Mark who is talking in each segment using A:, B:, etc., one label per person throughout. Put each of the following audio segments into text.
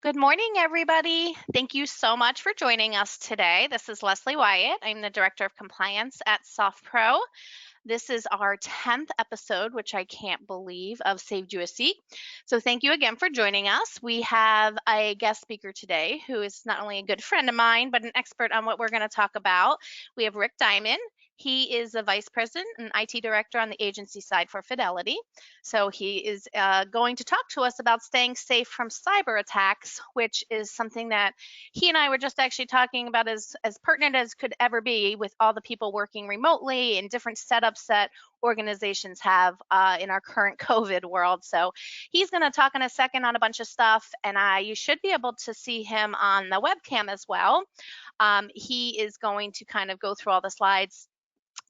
A: Good morning, everybody. Thank you so much for joining us today. This is Leslie Wyatt. I'm the Director of Compliance at SoftPro. This is our 10th episode, which I can't believe, of Saved You a Seat. So thank you again for joining us. We have a guest speaker today who is not only a good friend of mine, but an expert on what we're going to talk about. We have Rick Diamond. He is the Vice President and IT Director on the agency side for Fidelity. So he is going to talk to us about staying safe from cyber attacks, which is something that he and I were just actually talking about as pertinent as could ever be with all the people working remotely and different setups that organizations have in our current COVID world. So he's going to talk in a second on a bunch of stuff, and you should be able to see him on the webcam as well. He is going to kind of go through all the slides.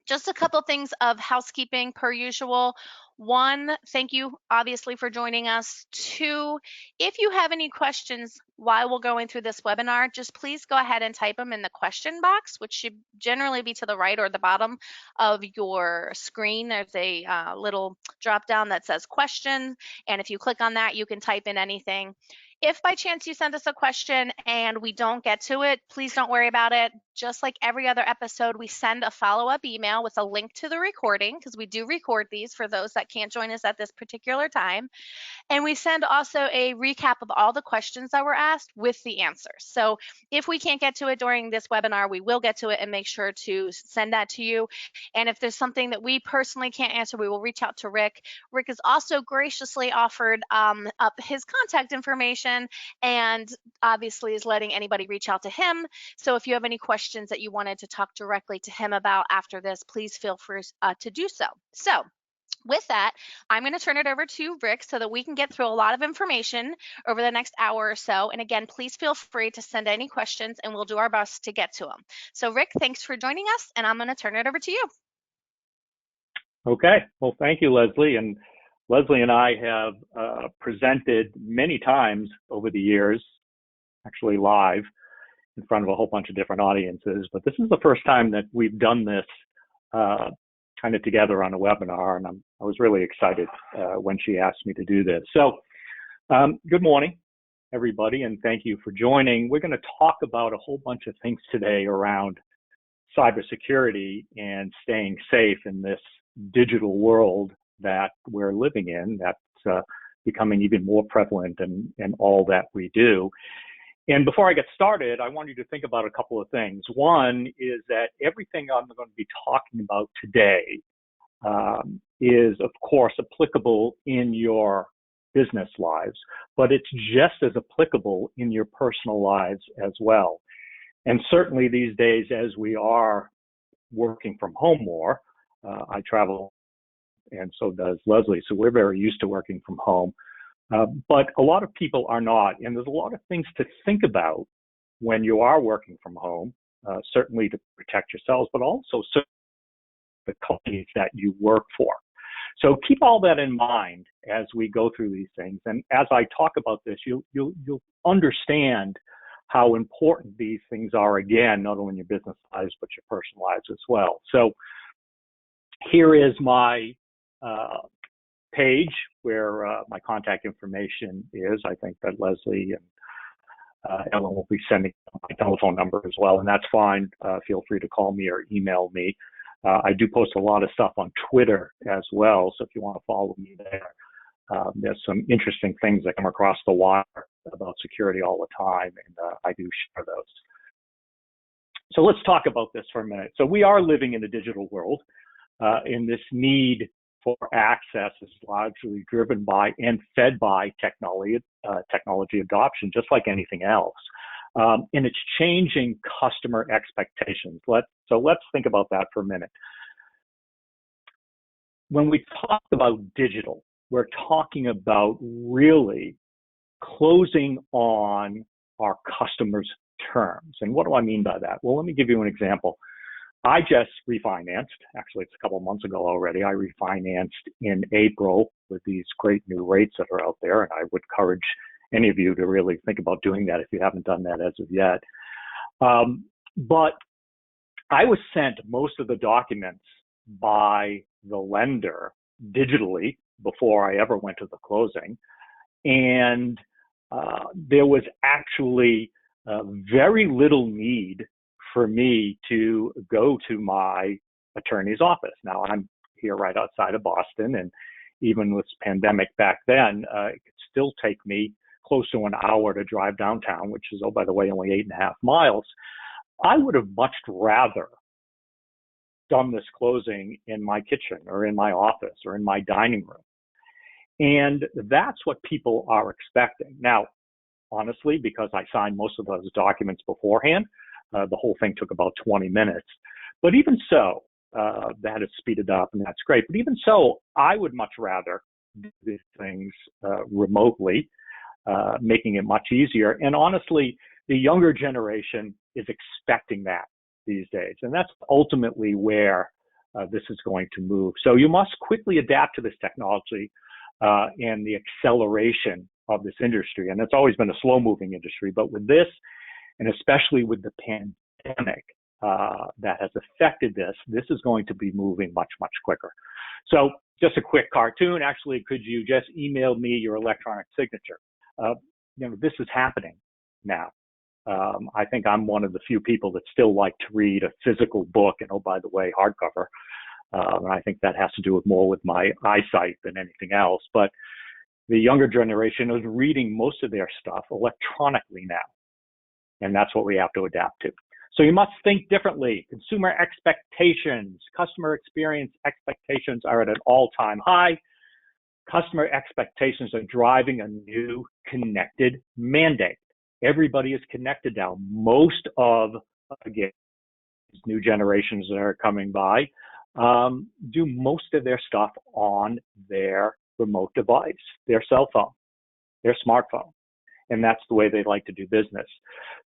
A: Just a couple things of housekeeping per usual. One, thank you obviously for joining us. Two, if you have any questions while we're going through this webinar, just please go ahead and type them in the question box, which should generally be to the right or the bottom of your screen. There's a little drop down that says question, and if you click on that, you can type in anything. If by chance you send us a question and we don't get to it, please don't worry about it. Just like every other episode, we send a follow-up email with a link to the recording, because we do record these for those that can't join us at this particular time. And we send also a recap of all the questions that were asked with the answers. So if we can't get to it during this webinar, we will get to it and make sure to send that to you. And if there's something that we personally can't answer, we will reach out to Rick. Rick has also graciously offered up his contact information, and obviously is letting anybody reach out to him. So if you have any questions that you wanted to talk directly to him about after this, please feel free to do so. So with that, I'm going to turn it over to Rick so that we can get through a lot of information over the next hour or so. And again, please feel free to send any questions and we'll do our best to get to them. So Rick, thanks for joining us, and I'm going to turn it over to you.
B: Okay. Well, thank you, Leslie. And Leslie and I have presented many times over the years, actually live in front of a whole bunch of different audiences, but this is the first time that we've done this kind of together on a webinar, and I was really excited when she asked me to do this. So good morning, everybody, and thank you for joining. We're going to talk about a whole bunch of things today around cybersecurity and staying safe in this digital world that we're living in, that's becoming even more prevalent in all that we do. And before I get started, I want you to think about a couple of things. One is that everything I'm going to be talking about today is, of course, applicable in your business lives, but it's just as applicable in your personal lives as well. And certainly these days, as we are working from home more, I travel, and so does Leslie, so we're very used to working from home. But a lot of people are not, and there's a lot of things to think about when you are working from home, certainly to protect yourselves, but also the companies that you work for. So keep all that in mind as we go through these things. And as I talk about this, you'll understand how important these things are, again, not only in your business lives, but your personal lives as well. So here is my page where my contact information is. I think that Leslie and Ellen will be sending my telephone number as well, and that's fine. Feel free to call me or email me. I do post a lot of stuff on Twitter as well, so if you want to follow me there, there's some interesting things that come across the wire about security all the time, and I do share those. So let's talk about this for a minute. So we are living in a digital world, and this need for access is largely driven by and fed by technology adoption, just like anything else. And it's changing customer expectations. So let's think about that for a minute. When we talk about digital, we're talking about really closing on our customers' terms. And what do I mean by that? Well, let me give you an example. I just refinanced, actually it's a couple of months ago already. I refinanced in April with these great new rates that are out there, and I would encourage any of you to really think about doing that if you haven't done that as of yet. But I was sent most of the documents by the lender digitally before I ever went to the closing. And there was actually very little need for me to go to my attorney's office. Now, I'm here right outside of Boston, and even with pandemic back then, it could still take me close to an hour to drive downtown, which is, oh, by the way, only 8.5 miles. I would have much rather done this closing in my kitchen or in my office or in my dining room. And that's what people are expecting. Now, honestly, because I signed most of those documents beforehand, the whole thing took about 20 minutes. But even so, that has speeded up, and that's great. But even so, I would much rather do these things remotely, making it much easier. And honestly, the younger generation is expecting that these days. And that's ultimately where this is going to move. So you must quickly adapt to this technology and the acceleration of this industry. And it's always been a slow-moving industry, but with this, and especially with the pandemic that has affected this, this is going to be moving much, much quicker. So just a quick cartoon. Actually, could you just email me your electronic signature? This is happening now. I think I'm one of the few people that still like to read a physical book, and oh, by the way, hardcover. And I think that has to do more with my eyesight than anything else. But the younger generation is reading most of their stuff electronically now. And that's what we have to adapt to. So you must think differently. Consumer expectations, customer experience expectations are at an all-time high. Customer expectations are driving a new connected mandate. Everybody is connected now. Most of, again, these new generations that are coming by do most of their stuff on their remote device, their cell phone, their smartphone. And that's the way they like to do business.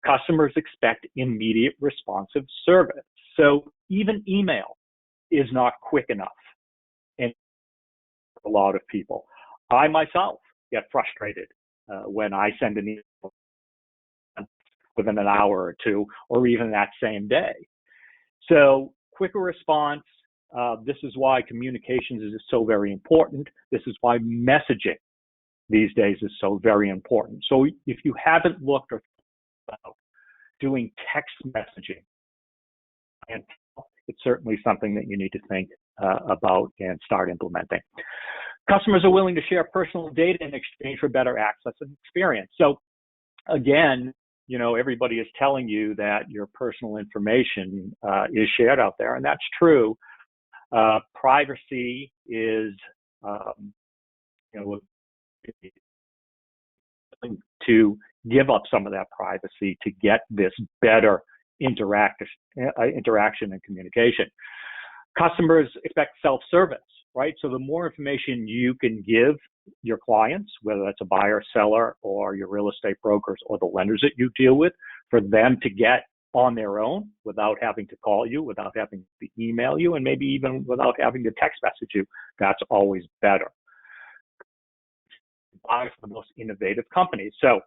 B: Customers expect immediate responsive service. So even email is not quick enough. And a lot of people, I myself get frustrated when I send an email within an hour or two, or even that same day. So quicker response. This is why communications is so very important. This is why messaging these days is so very important. So if you haven't looked or thought about doing text messaging, and it's certainly something that you need to think about and start implementing. Customers are willing to share personal data in exchange for better access and experience. So again, everybody is telling you that your personal information is shared out there, and that's true. Privacy is, to give up some of that privacy to get this better interaction and communication. Customers expect self-service, right? So the more information you can give your clients, whether that's a buyer, seller, or your real estate brokers or the lenders that you deal with, for them to get on their own without having to call you, without having to email you, and maybe even without having to text message you, that's always better. Buy for the most innovative companies. So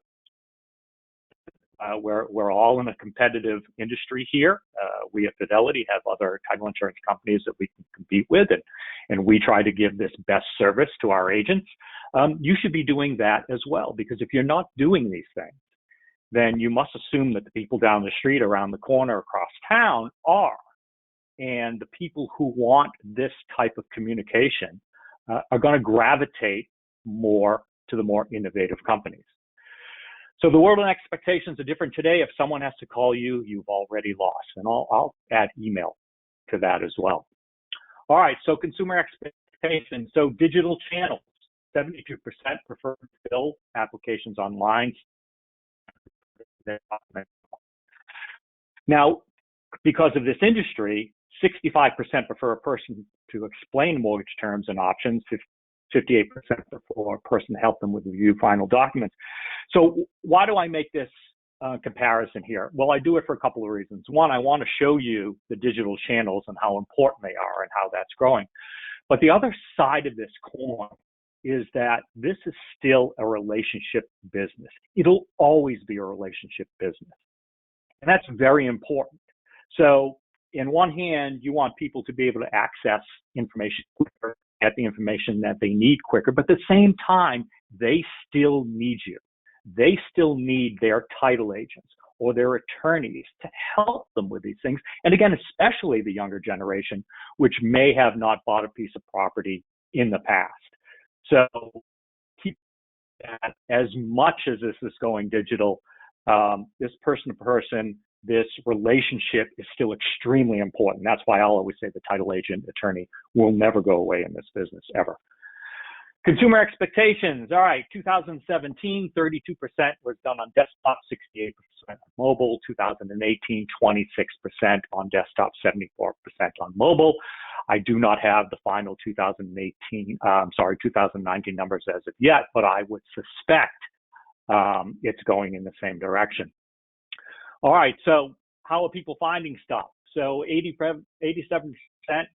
B: we're all in a competitive industry here. We at Fidelity have other title insurance companies that we can compete with, and we try to give this best service to our agents. You should be doing that as well, because if you're not doing these things, then you must assume that the people down the street, around the corner, across town are. And the people who want this type of communication are going to gravitate more to the more innovative companies. So the world and expectations are different today. If someone has to call you, you've already lost. And I'll add email to that as well. All right, so consumer expectations. So digital channels, 72% prefer to fill applications online. Now, because of this industry, 65% prefer a person to explain mortgage terms and options. 58% for a person to help them with review final documents. So why do I make this comparison here? Well, I do it for a couple of reasons. One, I want to show you the digital channels and how important they are and how that's growing. But the other side of this coin is that this is still a relationship business. It'll always be a relationship business. And that's very important. So in one hand, you want people to be able to access information quicker, get the information that they need quicker, but at the same time, they still need you. they still need their title agents or their attorneys to help them with these things. And again, especially the younger generation, which may have not bought a piece of property in the past. So keep that, as much as this is going digital, this person to person, this relationship is still extremely important. That's why I'll always say the title agent attorney will never go away in this business ever. Consumer expectations. All right, 2017, 32% was done on desktop, 68% on mobile. 2018, 26% on desktop, 74% on mobile. I do not have the final 2019 numbers as of yet, but I would suspect it's going in the same direction. All right, so how are people finding stuff? So 87%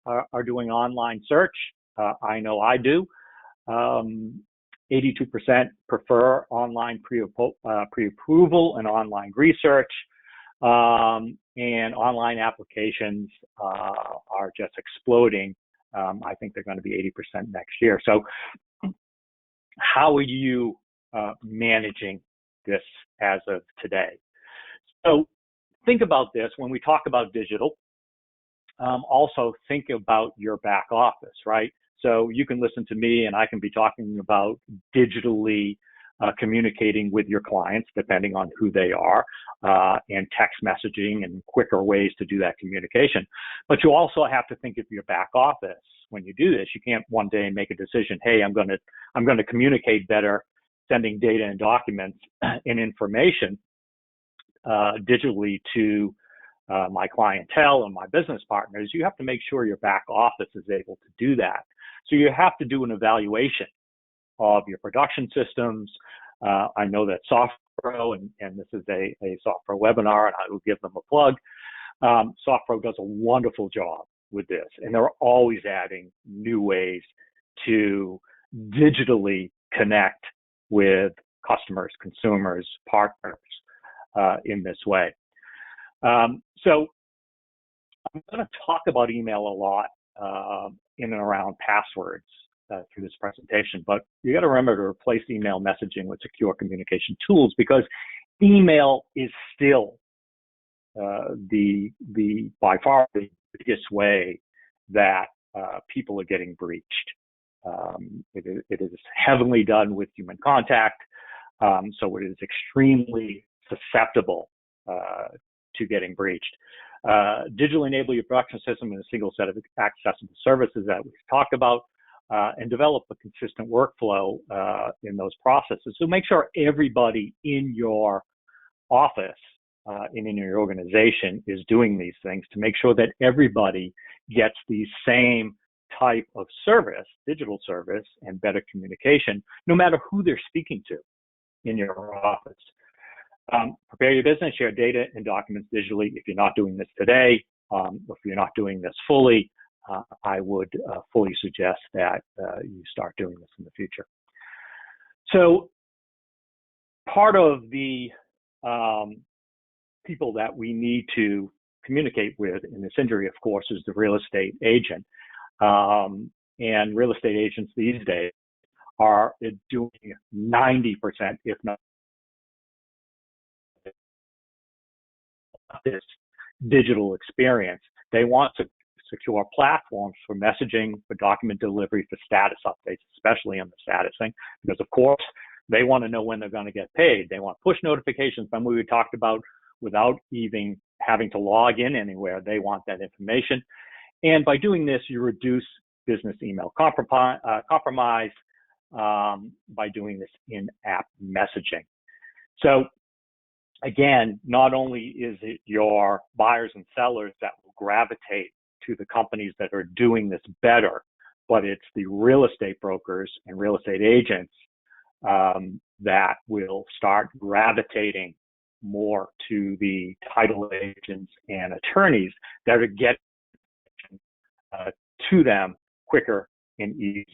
B: are doing online search. I know I do. 82% prefer online pre-approval and online research, and online applications are just exploding. I think they're going to be 80% next year. So how are you managing this as of today? So think about this when we talk about digital. Also think about your back office, right? So you can listen to me and I can be talking about digitally communicating with your clients, depending on who they are, and text messaging and quicker ways to do that communication. But you also have to think of your back office when you do this. You can't one day make a decision, hey, I'm going to communicate better sending data and documents and information digitally to my clientele and my business partners. You have to make sure your back office is able to do that. So you have to do an evaluation of your production systems. I know that SoftPro, and this is a SoftPro webinar, and I will give them a plug. SoftPro does a wonderful job with this, and they're always adding new ways to digitally connect with customers, consumers, partners in this way. So I'm going to talk about email a lot in and around passwords through this presentation, but you got to remember to replace email messaging with secure communication tools, because email is still the by far the biggest way that people are getting breached. It is heavily done with human contact, so it is extremely susceptible to getting breached. Digitally enable your production system in a single set of accessible services that we've talked about, and develop a consistent workflow in those processes. So make sure everybody in your office and in your organization is doing these things to make sure that everybody gets the same type of service, digital service, and better communication, no matter who they're speaking to in your office. Prepare your business, share data and documents digitally. If you're not doing this today, if you're not doing this fully, I would fully suggest that you start doing this in the future. So part of the people that we need to communicate with in this industry, of course, is the real estate agent. And real estate agents these days are doing 90%, if not this digital experience. They want to secure platforms for messaging, for document delivery, for status updates, especially on the statusing, because of course they want to know when they're going to get paid. They want push notifications, something we talked about, without even having to log in anywhere. They want that information. And by doing this, you reduce business email compromise by doing this in-app messaging. So again, not only is it your buyers and sellers that will gravitate to the companies that are doing this better, but it's the real estate brokers and real estate agents that will start gravitating more to the title agents and attorneys that are getting to them quicker and easier.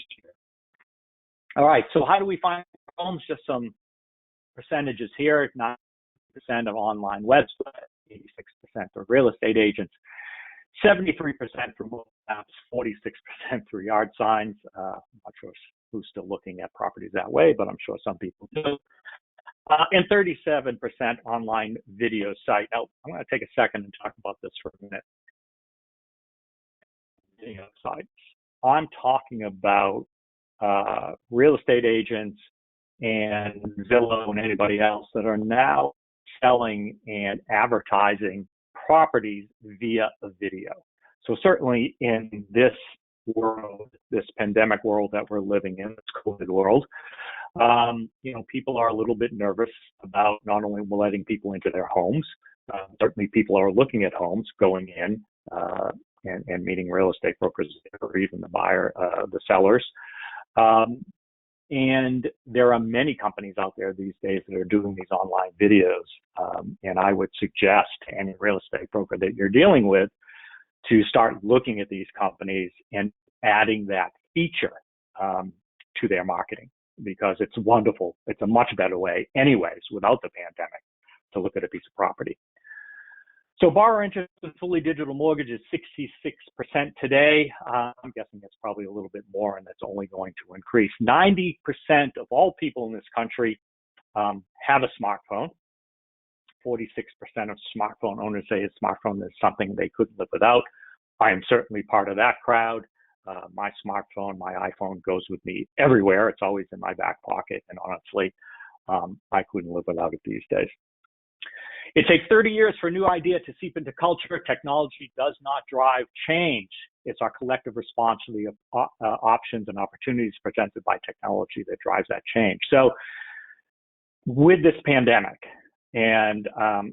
B: All right, so how do we find homes? Just some percentages here. 9% of online websites, 86% for real estate agents, 73% for mobile apps, 46% for yard signs. I'm not sure who's still looking at properties that way, but I'm sure some people do. and 37% online video site. Now, I'm going to take a second and talk about this for a minute. Video sites. I'm talking about real estate agents and Zillow and anybody else that are now selling and advertising properties via a video. So certainly in this world, this pandemic world that we're living in, this COVID world, people are a little bit nervous about not only letting people into their homes, certainly people are looking at homes, going in and meeting real estate brokers or even the sellers. And there are many companies out there these days that are doing these online videos. And I would suggest to any real estate broker that you're dealing with to start looking at these companies and adding that feature to their marketing, because it's wonderful. It's a much better way anyways, without the pandemic, to look at a piece of property. So borrower interest in fully digital mortgage is 66% today. I'm guessing it's probably a little bit more, and that's only going to increase. 90% of all people in this country have a smartphone. 46% of smartphone owners say a smartphone is something they couldn't live without. I am certainly part of that crowd. My smartphone, my iPhone goes with me everywhere. It's always in my back pocket, and honestly, I couldn't live without it these days. It takes 30 years for a new idea to seep into culture. Technology does not drive change. It's our collective response to the options and opportunities presented by technology that drives that change. So with this pandemic, and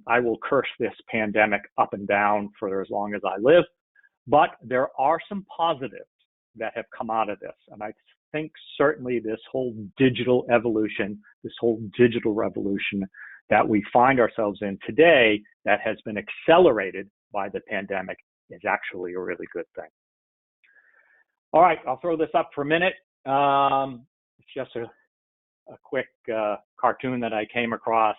B: I will curse this pandemic up and down for as long as I live, but there are some positives that have come out of this. And I think certainly this whole digital evolution, this whole digital revolution that we find ourselves in today that has been accelerated by the pandemic is actually a really good thing. All right, I'll throw this up for a minute. It's just a quick cartoon that I came across.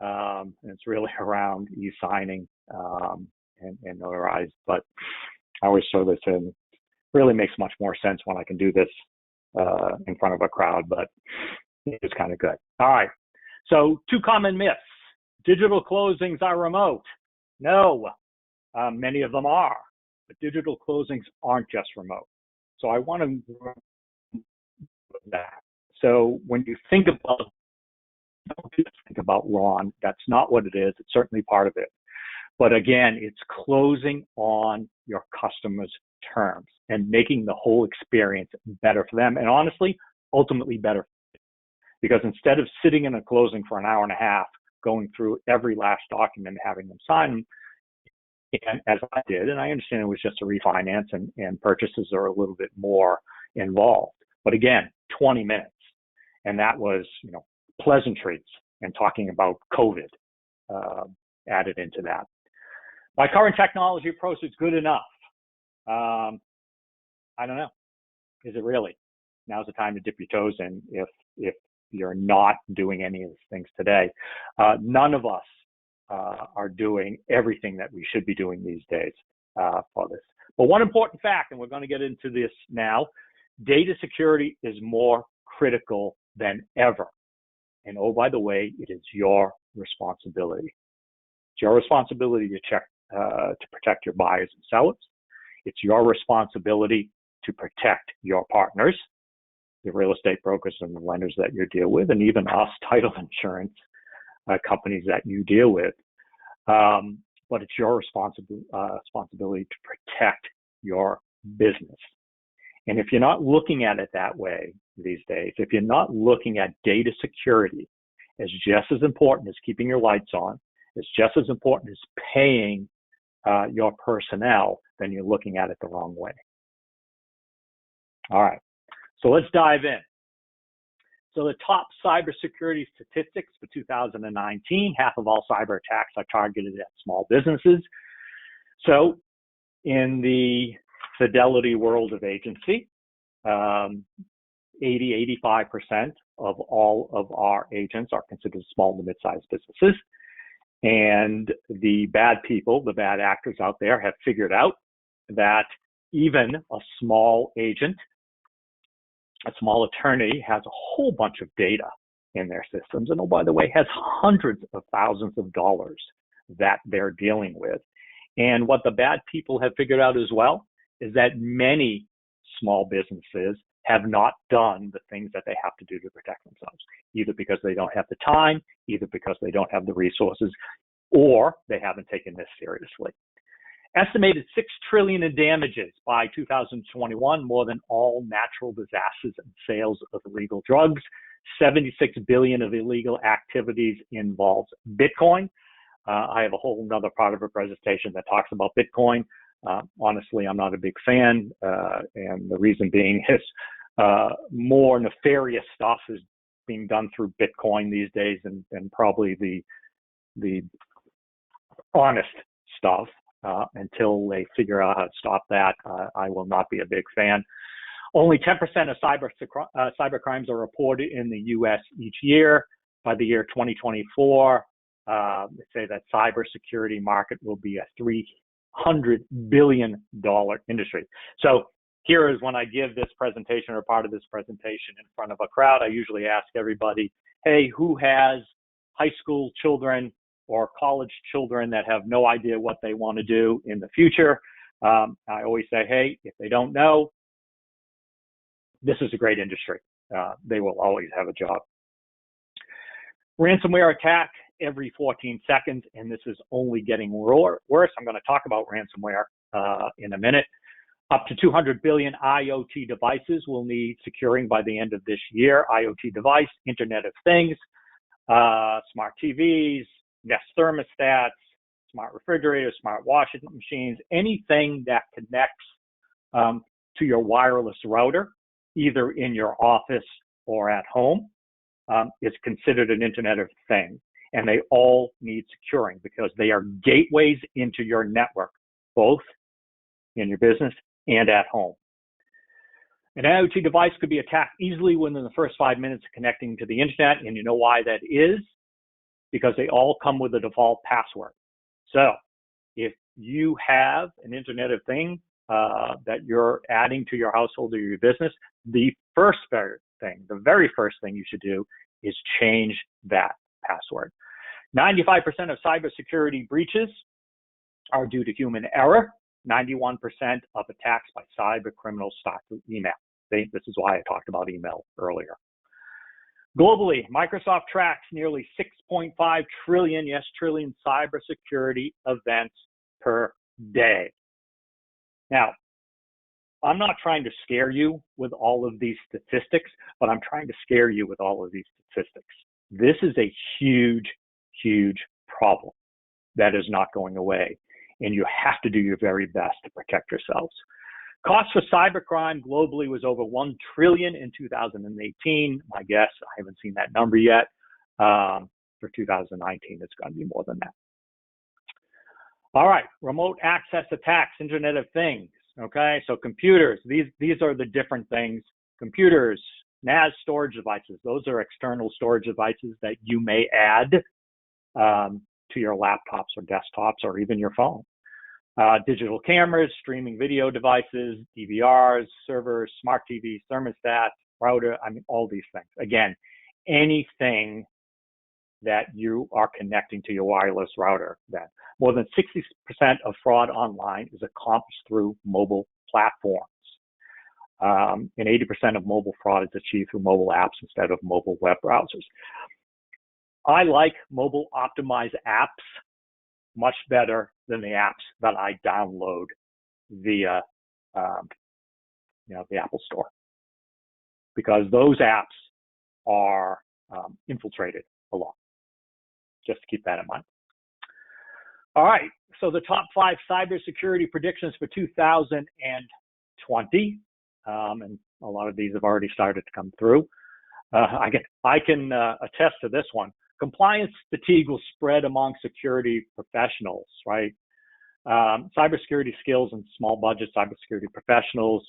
B: And it's really around e-signing and notarized, but I always throw this in. Really makes much more sense when I can do this in front of a crowd, but it's kind of good. All right. So 2 common myths. Digital closings are remote. No, many of them are, but digital closings aren't just remote. So I want to that. So when you think about, don't just think about RON. That's not what it is. It's certainly part of it. But again, it's closing on your customers' terms and making the whole experience better for them. And honestly, ultimately better. Because instead of sitting in a closing for an hour and a half, going through every last document and having them sign them, and as I did, and I understand it was just a refinance and purchases are a little bit more involved. But again, 20 minutes. And that was, pleasantries and talking about COVID added into that. My current technology approach is good enough. I don't know. Is it really? Now's the time to dip your toes in if you're not doing any of these things today. None of us are doing everything that we should be doing these days for this. But one important fact, and we're going to get into this now, data security is more critical than ever. And oh, by the way, it is your responsibility. It's your responsibility to protect your buyers and sellers. It's your responsibility to protect your partners, the real estate brokers and the lenders that you deal with, and even us title insurance companies that you deal with. But it's your responsibility to protect your business. And if you're not looking at it that way these days, if you're not looking at data security as just as important as keeping your lights on, as just as important as paying your personnel, then you're looking at it the wrong way. All right, so let's dive in. So the top cybersecurity statistics for 2019, half of all cyber attacks are targeted at small businesses. So in the fidelity world of agency, 85% of all of our agents are considered small to mid-sized businesses. And the bad people, the bad actors out there have figured out that even a small agent, a small attorney has a whole bunch of data in their systems. And oh, by the way, has hundreds of thousands of dollars that they're dealing with. And what the bad people have figured out as well is that many small businesses have not done the things that they have to do to protect themselves, either because they don't have the time, either because they don't have the resources, or they haven't taken this seriously. Estimated $6 trillion in damages by 2021, more than all natural disasters and sales of illegal drugs. 76 billion of illegal activities involves Bitcoin. I have a whole another part of a presentation that talks about Bitcoin. Honestly, I'm not a big fan, and the reason being is more nefarious stuff is being done through Bitcoin these days, and probably the honest stuff. Until they figure out how to stop that, I will not be a big fan. Only 10% of cyber crimes are reported in the U.S. each year. By the year 2024, they say that cybersecurity market will be a $300 billion industry. So here is when I give this presentation or part of this presentation in front of a crowd, I usually ask everybody, hey, who has high school children or college children that have no idea what they want to do in the future? I always say, hey, if they don't know, this is a great industry. They will always have a job. Ransomware attack every 14 seconds, and this is only getting worse. I'm going to talk about ransomware in a minute. Up to 200 billion IoT devices will need securing by the end of this year. IoT device, Internet of Things, smart TVs, Nest thermostats, smart refrigerators, smart washing machines, anything that connects to your wireless router, either in your office or at home, is considered an Internet of Things. And they all need securing because they are gateways into your network, both in your business and at home. An IoT device could be attacked easily within the first 5 minutes of connecting to the internet, and you know why that is? Because they all come with a default password. So if you have an Internet of Things that you're adding to your household or your business, the very first thing you should do is change that password. 95% of cybersecurity breaches are due to human error. 91% of attacks by cyber criminals start with email. This is why I talked about email earlier. Globally, Microsoft tracks nearly 6.5 trillion, yes, trillion cybersecurity events per day. Now, I'm not trying to scare you with all of these statistics, but I'm trying to scare you with all of these statistics. This is a huge, huge problem that is not going away, and you have to do your very best to protect yourselves. Cost for cybercrime globally was over $1 trillion in 2018. My guess, I haven't seen that number yet. For 2019, it's going to be more than that. All right, remote access attacks, Internet of Things. Okay, so computers, these are the different things. Computers, NAS storage devices, those are external storage devices that you may add to your laptops or desktops or even your phone. Digital cameras, streaming video devices, DVRs, servers, smart TVs, thermostats, router, all these things. Again, anything that you are connecting to your wireless router. That more than 60% of fraud online is accomplished through mobile platforms. And 80% of mobile fraud is achieved through mobile apps instead of mobile web browsers. I like mobile optimized apps much better than the apps that I download via the Apple Store, because those apps are infiltrated a lot. Just to keep that in mind. All right, so the top 5 cybersecurity predictions for 2020, and a lot of these have already started to come through. I can attest to this one. Compliance fatigue will spread among security professionals, right? Cybersecurity skills and small budget cybersecurity professionals.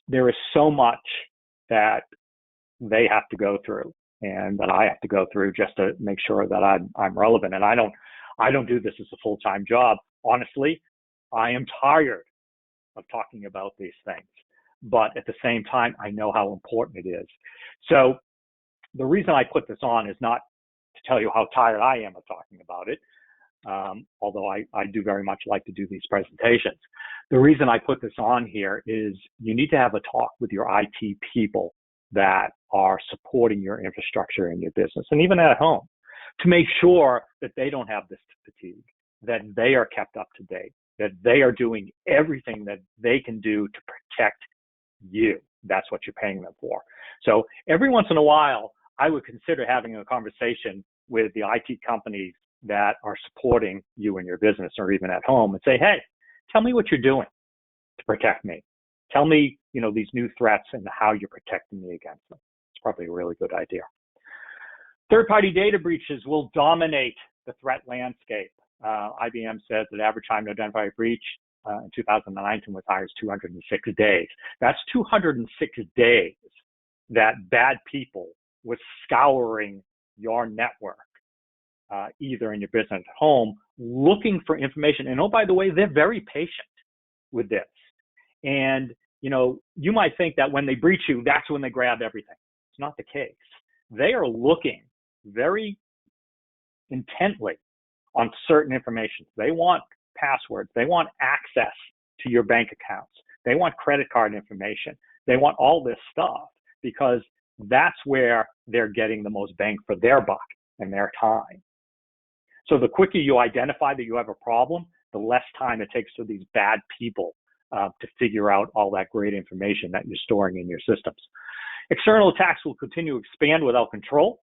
B: There is so much that they have to go through and that I have to go through just to make sure that I'm relevant. And I don't do this as a full-time job. Honestly, I am tired of talking about these things, but at the same time, I know how important it is. So the reason I put this on is not to tell you how tired I am of talking about it, although I do very much like to do these presentations. The reason I put this on here is you need to have a talk with your IT people that are supporting your infrastructure in your business and even at home to make sure that they don't have this fatigue, that they are kept up to date, that they are doing everything that they can do to protect you. That's what you're paying them for. So every once in a while, I would consider having a conversation with the IT companies that are supporting you in your business or even at home and say, hey, tell me what you're doing to protect me. Tell me, these new threats and how you're protecting me against them. It's probably a really good idea. Third-party data breaches will dominate the threat landscape. IBM says that average time to identify a breach in 2019 was high as 206 days. That's 206 days that bad people were scouring your network, either in your business at home, looking for information. And oh, by the way, they're very patient with this. And, you might think that when they breach you, that's when they grab everything. It's not the case. They are looking very intently on certain information. They want passwords. They want access to your bank accounts. They want credit card information. They want all this stuff because that's where they're getting the most bang for their buck and their time. So the quicker you identify that you have a problem, the less time it takes for these bad people to figure out all that great information that you're storing in your systems. External attacks will continue to expand without control.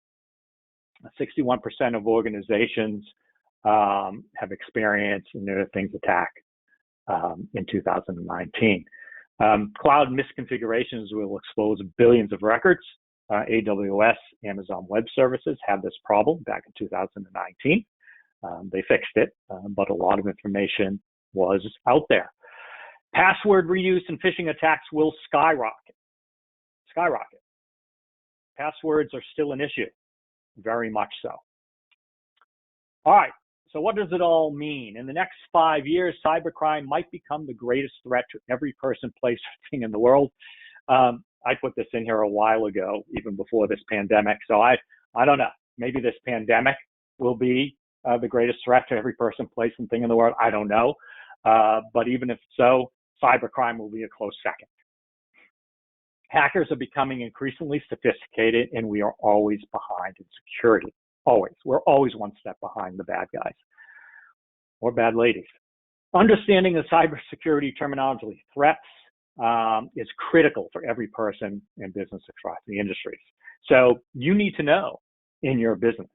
B: 61% of organizations have experienced Internet of Things attack in 2019. Cloud misconfigurations will expose billions of records. AWS, Amazon Web Services, had this problem back in 2019. They fixed it, but a lot of information was out there. Password reuse and phishing attacks will skyrocket. Passwords are still an issue, very much so. All right, so what does it all mean? In the next 5 years, cybercrime might become the greatest threat to every person, place, or thing in the world. I put this in here a while ago, even before this pandemic. So I don't know. Maybe this pandemic will be the greatest threat to every person, place, and thing in the world. I don't know. But even if so, cybercrime will be a close second. Hackers are becoming increasingly sophisticated, and we are always behind in security. Always. We're always one step behind the bad guys or bad ladies. Understanding the cybersecurity terminology, threats, is critical for every person in business across the industries. So you need to know in your business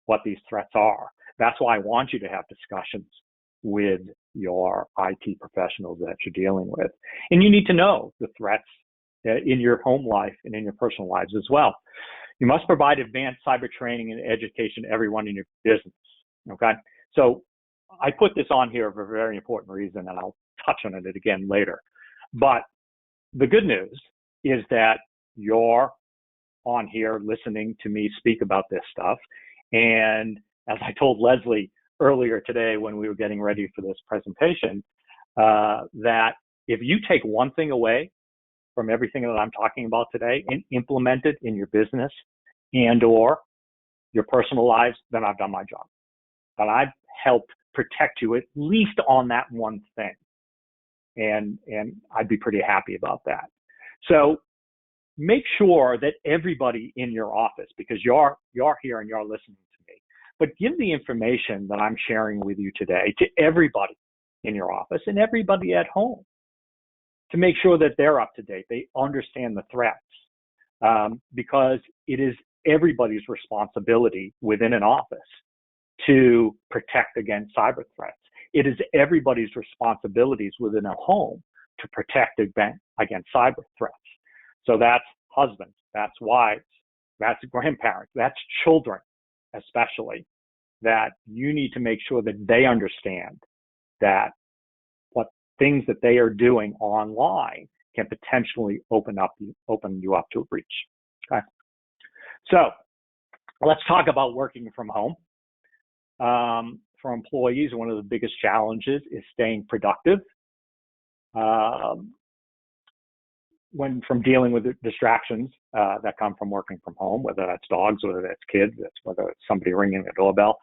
B: what these threats are. That's why I want you to have discussions with your IT professionals that you're dealing with. And you need to know the threats in your home life and in your personal lives as well. You must provide advanced cyber training and education to everyone in your business, okay? So I put this on here for a very important reason, and I'll touch on it again later. But the good news is that you're on here listening to me speak about this stuff. And as I told Leslie earlier today when we were getting ready for this presentation, that if you take one thing away from everything that I'm talking about today and implement it in your business and or your personal lives, then I've done my job. But I've helped protect you at least on that one thing. And I'd be pretty happy about that. So make sure that everybody in your office, because you're here and you're listening to me, but give the information that I'm sharing with you today to everybody in your office and everybody at home to make sure that they're up to date. They understand the threats, because it is everybody's responsibility within an office to protect against cyber threats. It is everybody's responsibilities within a home to protect against cyber threats. So that's husbands, that's wives, that's grandparents, that's children, especially, that you need to make sure that they understand that what things that they are doing online can potentially open you up to a breach. Okay. So let's talk about working from home. For employees, one of the biggest challenges is staying productive. from dealing with the distractions that come from working from home, whether that's dogs, whether that's kids, whether it's somebody ringing the doorbell,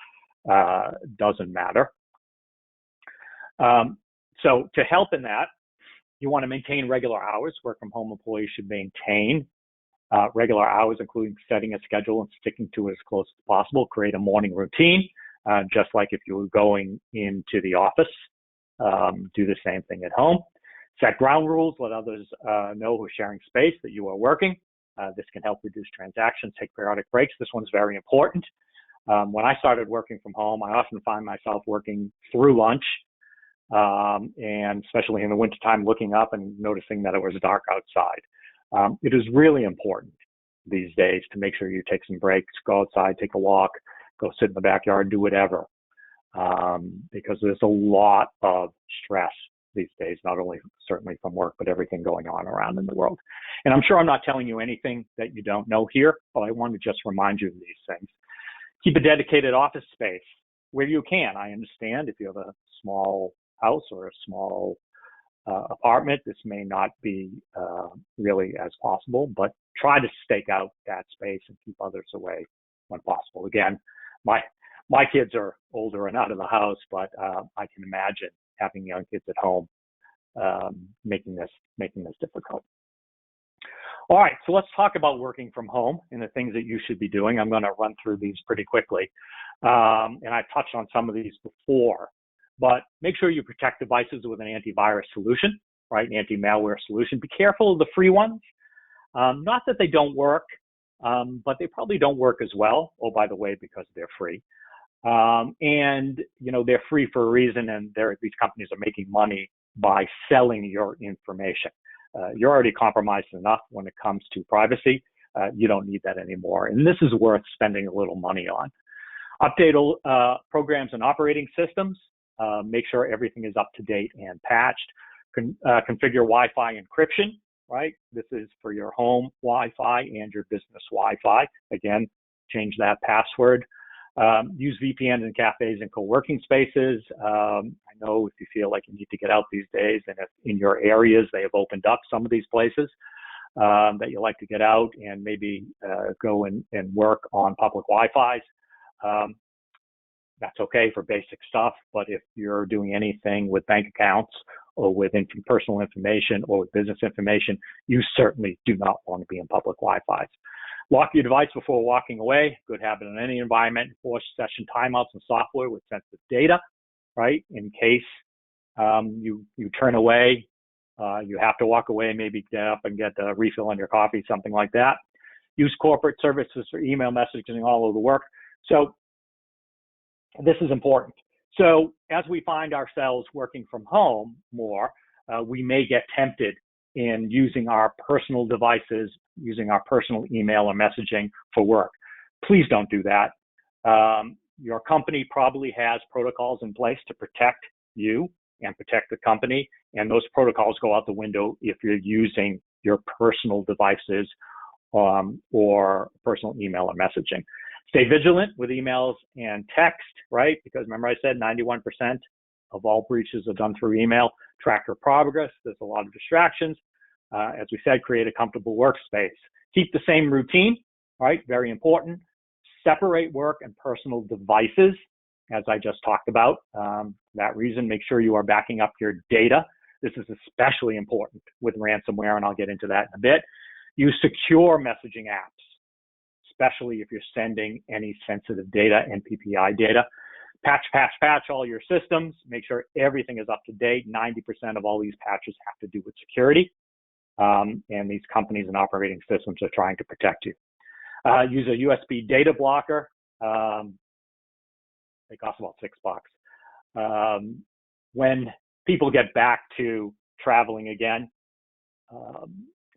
B: doesn't matter. So to help in that, you want to maintain regular hours. Work from home employees should maintain regular hours, including setting a schedule and sticking to it as close as possible. Create a morning routine, just like if you were going into the office. Do the same thing at home. Set ground rules. Let others know who's sharing space that you are working. This can help reduce transactions. Take periodic breaks. This one's very important. When I started working from home, I often find myself working through lunch, and especially in the wintertime, looking up and noticing that it was dark outside. It is really important these days to make sure you take some breaks, go outside, take a walk, go sit in the backyard, do whatever, because there's a lot of stress these days, not only certainly from work, but everything going on around in the world. And I'm sure I'm not telling you anything that you don't know here, but I want to just remind you of these things. Keep a dedicated office space where you can. I understand if you have a small house or a small apartment, this may not be really as possible, but try to stake out that space and keep others away when possible. Again, my kids are older and out of the house, but I can imagine having young kids at home making this difficult. All right, so let's talk about working from home and the things that you should be doing. I'm going to run through these pretty quickly, and I've touched on some of these before. But make sure you protect devices with an antivirus solution, right? An anti-malware solution. Be careful of the free ones. Not that they don't work, but they probably don't work as well. Oh, by the way, because they're free. And they're free for a reason, and these companies are making money by selling your information. You're already compromised enough when it comes to privacy. You don't need that anymore. And this is worth spending a little money on. Update programs and operating systems. Make sure everything is up to date and patched. Configure Wi-Fi encryption, right? This is for your home Wi-Fi and your business Wi-Fi. Again, change that password. Use VPN in cafes and co-working spaces. I know if you feel like you need to get out these days, and if in your areas they have opened up some of these places that you like to get out and maybe go and work on public Wi-Fis. That's okay for basic stuff, but if you're doing anything with bank accounts or with personal information or with business information, you certainly do not want to be in public Wi-Fis. Lock your device before walking away. Good habit in any environment. Enforce session timeouts and software with sensitive data, right? In case you turn away, you have to walk away, maybe get up and get a refill on your coffee, something like that. Use corporate services for email messaging all over the work. So this is important. So as we find ourselves working from home more, we may get tempted in using our personal devices, using our personal email or messaging for work. Please don't do that. Your company probably has protocols in place to protect you and protect the company, and those protocols go out the window if you're using your personal devices or personal email or messaging. Stay vigilant with emails and text, right? Because remember I said 91% of all breaches are done through email. Track your progress. There's a lot of distractions. As we said, create a comfortable workspace. Keep the same routine, right? Very important. Separate work and personal devices, as I just talked about. That reason, make sure you are backing up your data. This is especially important with ransomware, and I'll get into that in a bit. Use secure messaging apps, especially if you're sending any sensitive data and PPI data. Patch all your systems. Make sure everything is up to date. 90% of all these patches have to do with security. And these companies and operating systems are trying to protect you. Use a USB data blocker. They cost about $6. When people get back to traveling again,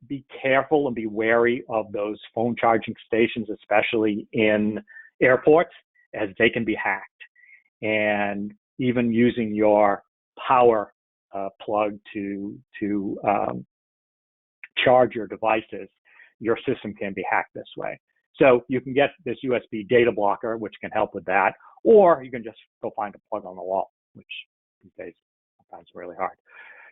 B: be careful and be wary of those phone charging stations, especially in airports, as they can be hacked. And even using your power plug to charge your devices, your system can be hacked this way. So you can get this USB data blocker, which can help with that, or you can just go find a plug on the wall, which these days sometimes is really hard.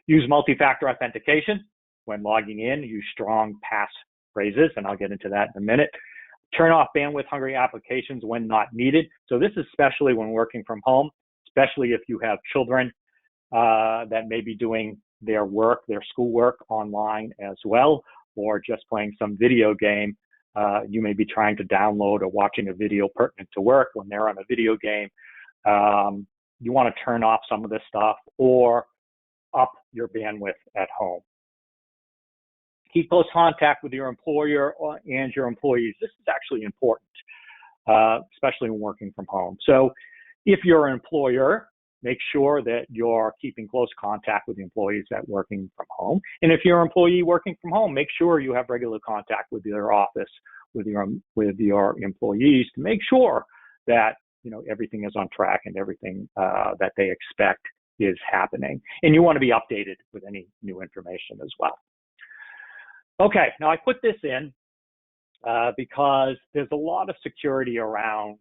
B: Use multi-factor authentication when logging in. Use strong passphrases, and I'll get into that in a minute. Turn off bandwidth-hungry applications when not needed. So this is especially when working from home, especially if you have children that may be doing their work, their schoolwork online as well, or just playing some video game. You may be trying to download or watching a video pertinent to work when they're on a video game. You want to turn off some of this stuff or up your bandwidth at home. Keep close contact with your employer and your employees. This is actually important, especially when working from home. So if you're an employer, make sure that you're keeping close contact with the employees that are working from home. And if you're an employee working from home, make sure you have regular contact with your office, with your employees, to make sure that everything is on track and everything that they expect is happening. And you want to be updated with any new information as well. Okay, now I put this in because there's a lot of security around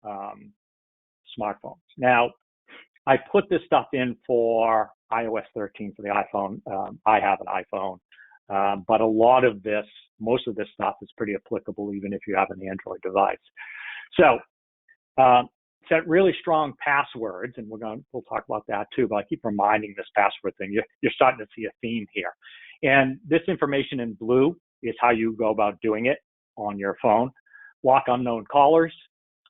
B: smartphones. Now, I put this stuff in for iOS 13 for the iPhone. I have an iPhone, but a lot of this, most of this stuff is pretty applicable even if you have an Android device. So set really strong passwords, and we'll talk about that too, but I keep reminding this password thing. You're starting to see a theme here. And this information in blue is how you go about doing it on your phone. Block unknown callers.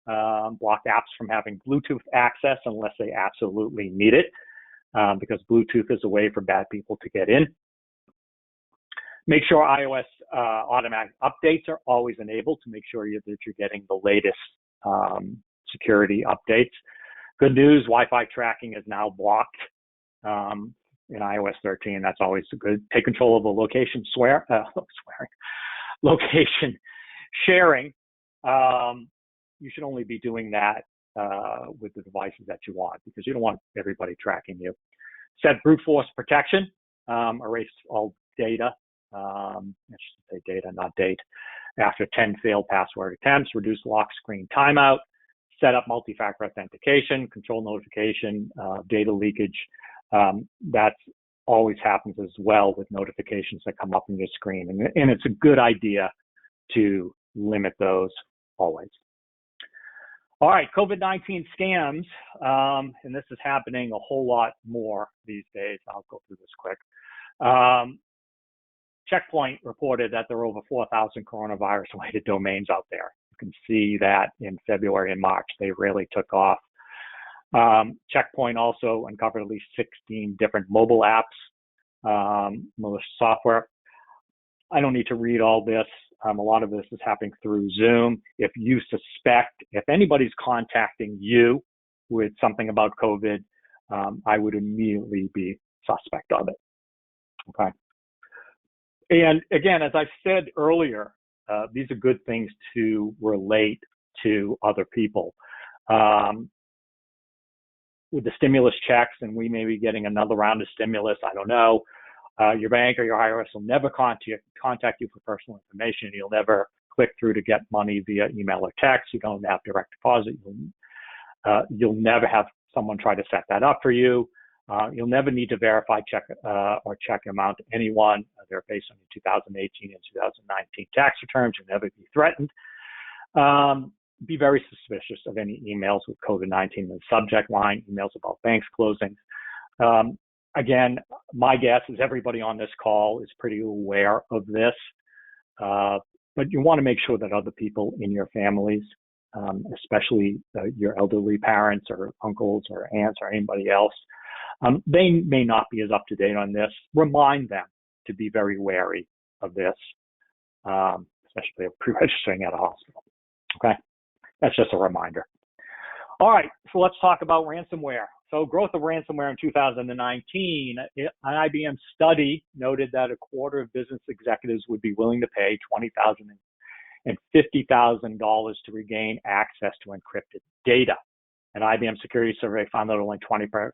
B: Block apps from having Bluetooth access unless they absolutely need it, because Bluetooth is a way for bad people to get in. Make sure iOS automatic updates are always enabled to make sure that you're getting the latest security updates. Good news, Wi-Fi tracking is now blocked in iOS 13. That's always good. Take control of the location location sharing. You should only be doing that with the devices that you want, because you don't want everybody tracking you. Set brute force protection. Erase all data. I should say data, not date. After 10 failed password attempts, reduce lock screen timeout. Set up multi-factor authentication, control notification, data leakage. That always happens as well with notifications that come up on your screen. And it's a good idea to limit those always. All right, COVID-19 scams, and this is happening a whole lot more these days. I'll go through this quick. Checkpoint reported that there are over 4,000 coronavirus-related domains out there. You can see that in February and March, they really took off. Checkpoint also uncovered at least 16 different mobile apps, malicious software. I don't need to read all this. A lot of this is happening through Zoom. If you suspect, if anybody's contacting you with something about COVID, I would immediately be suspect of it. Okay. And again, as I said earlier, these are good things to relate to other people. With the stimulus checks, and we may be getting another round of stimulus, I don't know. Your bank or your IRS will never contact you for personal information. You'll never click through to get money via email or text. You don't have direct deposit. You'll never have someone try to set that up for you. You'll never need to verify check amount to anyone. They're based on your 2018 and 2019 tax returns. You'll never be threatened. Be very suspicious of any emails with COVID-19 in the subject line, emails about banks closing. Again, my guess is everybody on this call is pretty aware of this, but you want to make sure that other people in your families, especially your elderly parents or uncles or aunts or anybody else, they may not be as up to date on this. Remind them to be very wary of this, especially if pre-registering at a hospital. Okay, that's just a reminder. All right, so let's talk about ransomware. So growth of ransomware in 2019, an IBM study noted that a quarter of business executives would be willing to pay $20,000 and $50,000 to regain access to encrypted data. An IBM security survey found that only 29%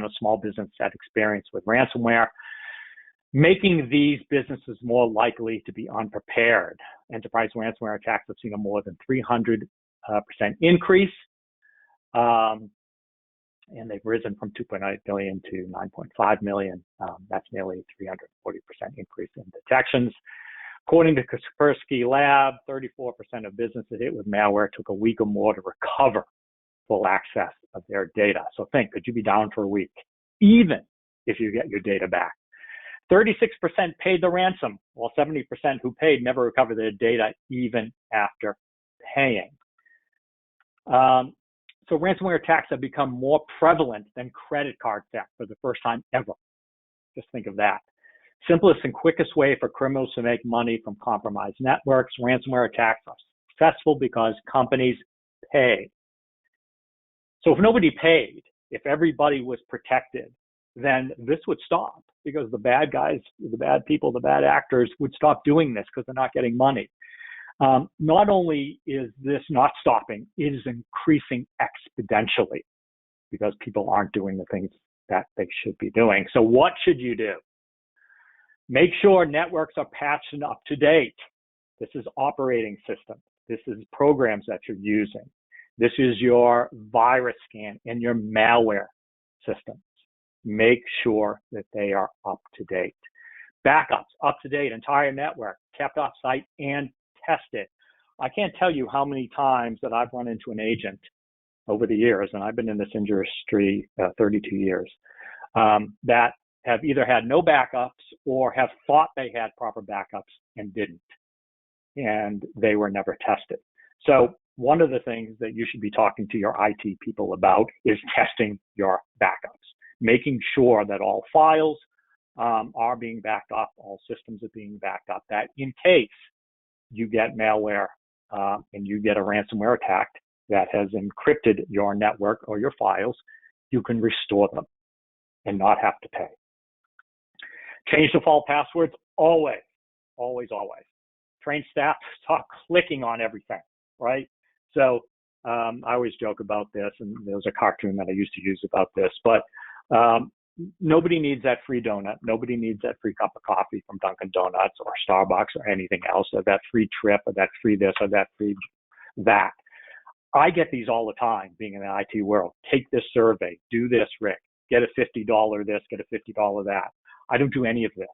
B: of small businesses had experience with ransomware, making these businesses more likely to be unprepared. Enterprise ransomware attacks have seen a more than 300% increase. and they've risen from 2.8 million to 9.5 million. That's nearly 340% increase in detections. According to Kaspersky Lab, 34% of businesses hit with malware took a week or more to recover full access of their data. So think, could you be down for a week, even if you get your data back? 36% paid the ransom, while 70% who paid never recovered their data even after paying. So ransomware attacks have become more prevalent than credit card theft for the first time ever. Just think of that. Simplest and quickest way for criminals to make money from compromised networks. Ransomware attacks are successful because companies pay. So if nobody paid, if everybody was protected, then this would stop, because the bad guys, the bad people, the bad actors would stop doing this because they're not getting money. Not only is this not stopping, it is increasing exponentially because people aren't doing the things that they should be doing. So what should you do? Make sure networks are patched and up to date. This is operating systems. This is programs that you're using. This is your virus scan and your malware systems. Make sure that they are up to date. Backups, up to date, entire network, kept off site and tested. I can't tell you how many times that I've run into an agent over the years, and I've been in this industry 32 years, that have either had no backups or have thought they had proper backups and didn't, and they were never tested. So one of the things that you should be talking to your IT people about is testing your backups, making sure that all files are being backed up, all systems are being backed up, that in case you get malware and you get a ransomware attack that has encrypted your network or your files, you can restore them and not have to pay. Change default passwords always, always, always. Train staff stop clicking on everything, right? So I always joke about this, and there was a cartoon that I used to use about this, but nobody needs that free donut. Nobody needs that free cup of coffee from Dunkin' Donuts or Starbucks or anything else, or that free trip or that free this or that free that. I get these all the time being in the IT world. Take this survey, do this, Rick, get a $50 this, get a $50 that. I don't do any of this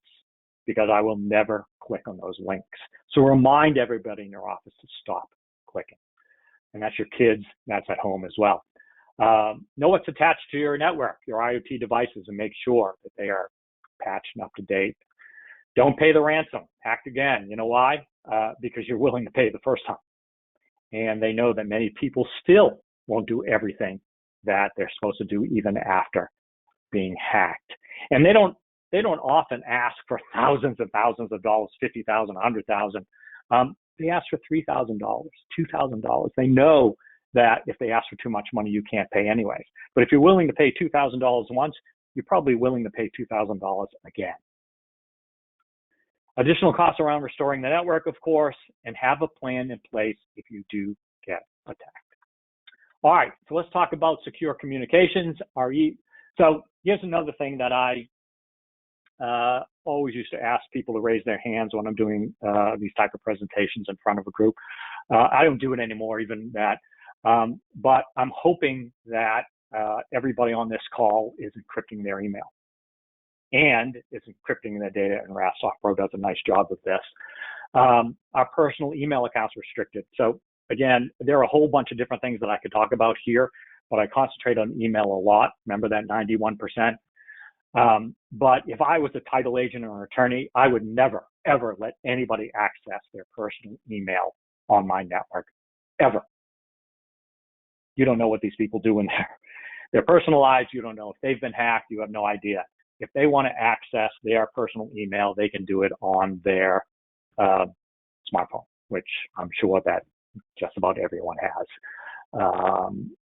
B: because I will never click on those links. So remind everybody in your office to stop clicking. And that's your kids, that's at home as well. Know what's attached to your network, your IoT devices, and make sure that they are patched and up to date. Don't pay the ransom. Act again. You know why? Because you're willing to pay the first time. And they know that many people still won't do everything that they're supposed to do even after being hacked. And they don't often ask for thousands and thousands of dollars, $50,000, $100,000. They ask for $3,000, $2,000. They know that if they ask for too much money, you can't pay anyways. But if you're willing to pay $2,000 once, you're probably willing to pay $2,000 again. Additional costs around restoring the network, of course, and have a plan in place if you do get attacked. All right, so let's talk about secure communications. So here's another thing that I always used to ask people to raise their hands when I'm doing these type of presentations in front of a group. I don't do it anymore, even that. But I'm hoping that everybody on this call is encrypting their email and is encrypting their data, and SoftPro does a nice job of this. Our personal email accounts restricted. So again, there are a whole bunch of different things that I could talk about here, but I concentrate on email a lot. Remember that 91%? But if I was a title agent or an attorney, I would never, ever let anybody access their personal email on my network, ever. You don't know what these people do in their personal lives. You don't know if they've been hacked. You have no idea. If they want to access their personal email, they can do it on their smartphone, which I'm sure that just about everyone has.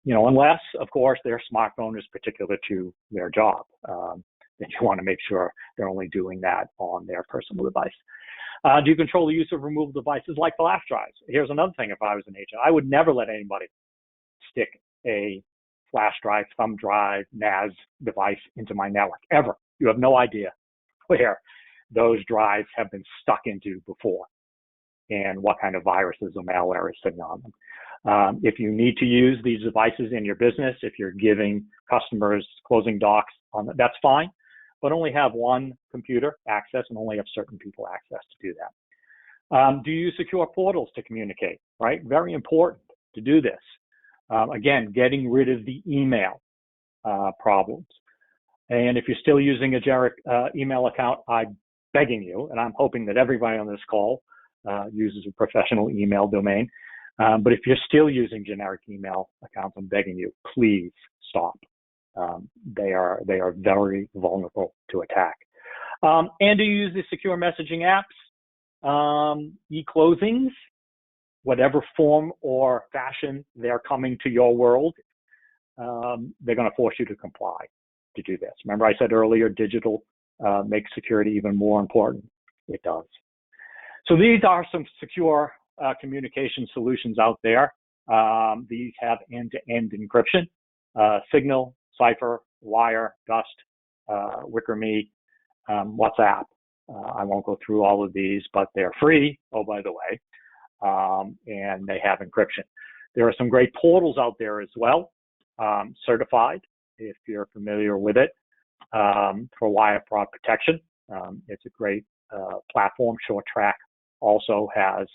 B: Unless, of course, their smartphone is particular to their job. Then you want to make sure they're only doing that on their personal device. Do you control the use of removable devices like flash drives? Here's another thing. If I was an agent, I would never let anybody stick a flash drive, thumb drive, NAS device into my network, ever. You have no idea where those drives have been stuck into before. and what kind of viruses or malware is sitting on them. If you need to use these devices in your business, if you're giving customers closing docs on that, that's fine, but only have one computer access and only have certain people access to do that. Do you use secure portals to communicate, right? Very important to do this. Again, getting rid of the email problems. And if you're still using a generic email account, I'm begging you, and I'm hoping that everybody on this call uses a professional email domain. But if you're still using generic email accounts, I'm begging you, please stop. They are very vulnerable to attack. And do you use the secure messaging apps, e-closings, whatever form or fashion they're coming to your world, they're going to force you to comply to do this. Remember I said earlier, digital makes security even more important. It does. So these are some secure communication solutions out there. These have end-to-end encryption, Signal, Cipher, Wire, Dust, WickerMe, WhatsApp. I won't go through all of these, but they're free, oh, by the way, and they have encryption. There are some great portals out there as well, certified, if you're familiar with it, for wire fraud protection. It's a great platform. ShortTrack also has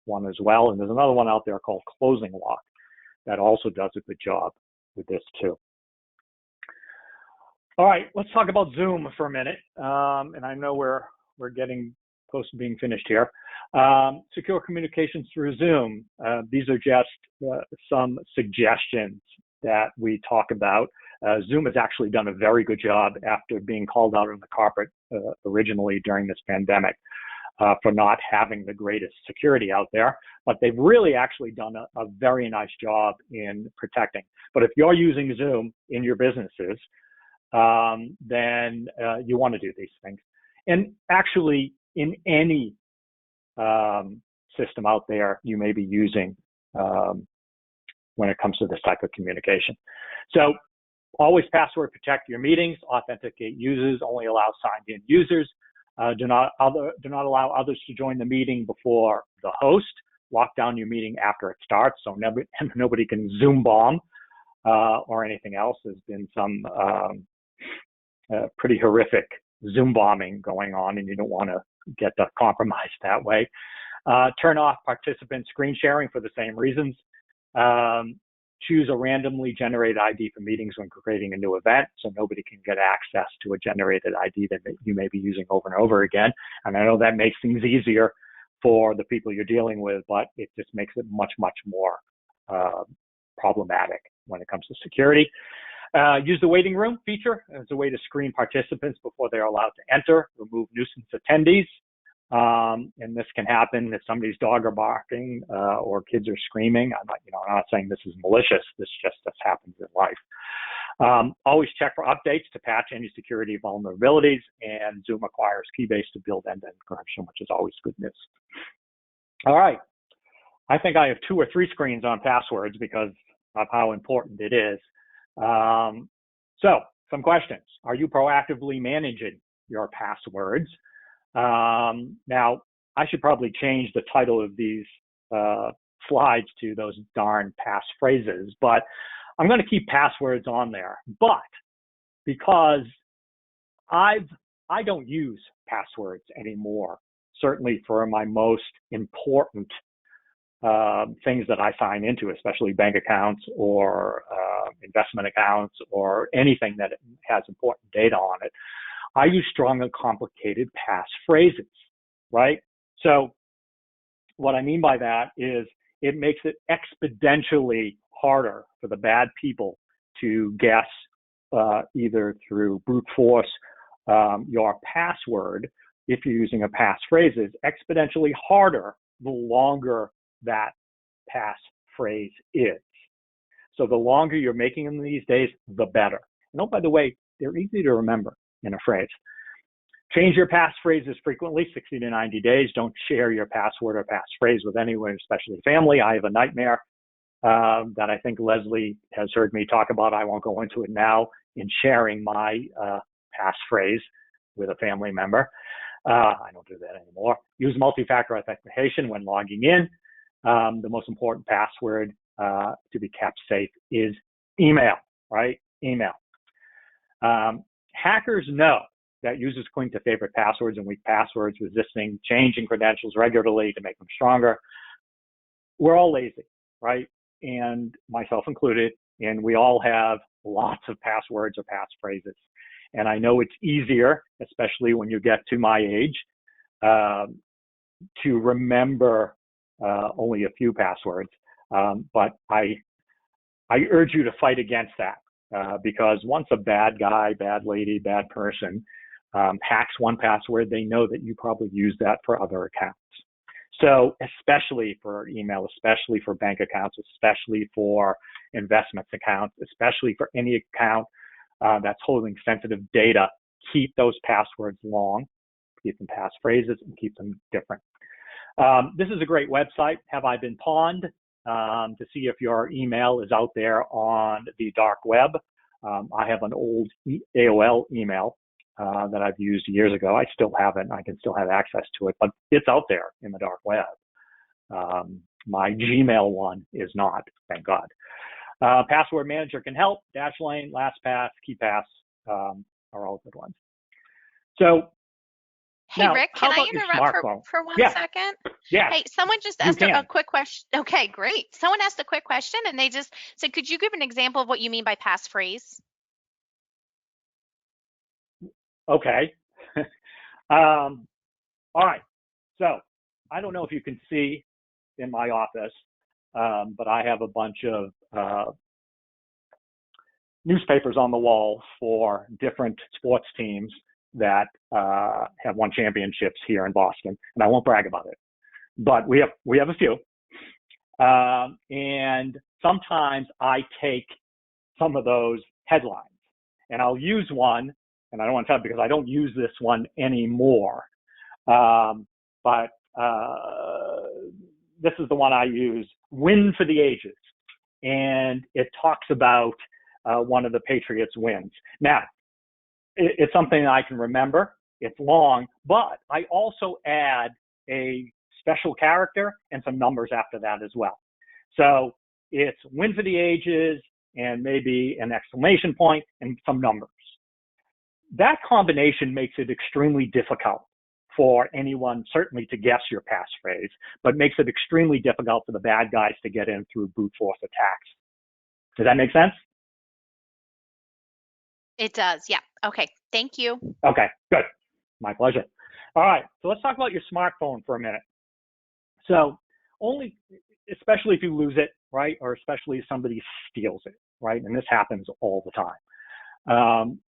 B: one as well, and there's another one out there called Closing Lock that also does a good job with this too. All right, let's talk about Zoom for a minute, and I know we're getting close to being finished here. Secure communications through Zoom. These are just some suggestions that we talk about. Zoom has actually done a very good job after being called out on the carpet originally during this pandemic for not having the greatest security out there, but they've really actually done a very nice job in protecting. But if you're using Zoom in your businesses, then you want to do these things. And actually, in any system out there you may be using when it comes to this type of communication. So always password protect your meetings, authenticate users, only allow signed in users. Do not allow others to join the meeting before the host. Lock down your meeting after it starts, so nobody can Zoom bomb or anything else. There's been some pretty horrific Zoom bombing going on, and you don't want to get compromised that way. Turn off participant screen sharing for the same reasons. Choose a randomly generated ID for meetings when creating a new event, so nobody can get access to a generated ID that you may be using over and over again. And I know that makes things easier for the people you're dealing with, but it just makes it much, much more problematic when it comes to security. Use the waiting room feature as a way to screen participants before they're allowed to enter. Remove nuisance attendees. And this can happen if somebody's dog are barking or kids are screaming. I'm not saying this is malicious. This happens in life. Always check for updates to patch any security vulnerabilities, and Zoom requires Keybase to build end-to-end encryption, which is always good news. All right. I think I have 2 or 3 screens on passwords because of how important it is. So some questions. Are you proactively managing your passwords? Now, I should probably change the title of these slides to those darn passphrases, but I'm going to keep passwords on there. But because I don't use passwords anymore, certainly for my most important things that I sign into, especially bank accounts or investment accounts or anything that has important data on it, I use strong and complicated passphrases, right? So what I mean by that is it makes it exponentially harder for the bad people to guess either through brute force your password. If you're using a passphrase, is exponentially harder the longer that passphrase is. So the longer you're making them these days, the better. And oh, by the way, they're easy to remember in a phrase. Change your passphrases frequently, 60 to 90 days. Don't share your password or passphrase with anyone, especially family. I have a nightmare that I think Leslie has heard me talk about. I won't go into it now in sharing my passphrase with a family member. I don't do that anymore. Use multi-factor authentication when logging in. The most important password to be kept safe is email, right? Email. Hackers know that users cling to favorite passwords and weak passwords, resisting changing credentials regularly to make them stronger. We're all lazy, right? And myself included, and we all have lots of passwords or passphrases. And I know it's easier, especially when you get to my age, to remember only a few passwords. But I urge you to fight against that because once a bad guy, bad lady, bad person hacks one password, they know that you probably use that for other accounts. So especially for email, especially for bank accounts, especially for investments accounts, especially for any account that's holding sensitive data, keep those passwords long, keep them passphrases, and keep them different. This is a great website, Have I Been Pawned, to see if your email is out there on the dark web. I have an old AOL email that I've used years ago. I still have it. I can still have access to it, but it's out there in the dark web. My Gmail one is not, thank God. Password Manager can help. Dashlane, LastPass, KeePass are all good ones. So
A: Hey,
B: now,
A: Rick,
B: how
A: can I
B: about your
A: interrupt
B: smartphone?
A: for one
B: Yeah,
A: second?
B: yes,
A: Hey, someone just
B: you
A: asked a
B: can.
A: quick question. Okay, great. Someone asked a quick question and they just said, could you give an example of what you mean by passphrase?
B: Okay. All right. So I don't know if you can see in my office, but I have a bunch of newspapers on the wall for different sports teams that have won championships here in Boston, and I won't brag about it, but we have a few. And sometimes I take some of those headlines, and I'll use one, and I don't want to tell you because I don't use this one anymore. But this is the one I use: "Win for the ages," and it talks about one of the Patriots' wins. Now, it's something that I can remember. It's long, but I also add a special character and some numbers after that as well. So it's "win for the ages" and maybe an exclamation point and some numbers. That combination makes it extremely difficult for anyone, certainly to guess your passphrase, but makes it extremely difficult for the bad guys to get in through brute force attacks. Does that make sense?
A: It does. Yeah. Okay. Thank you.
B: Okay, good. My pleasure. All right, so let's talk about your smartphone for a minute. So especially if you lose it, right, or especially if somebody steals it, right, and this happens all the time.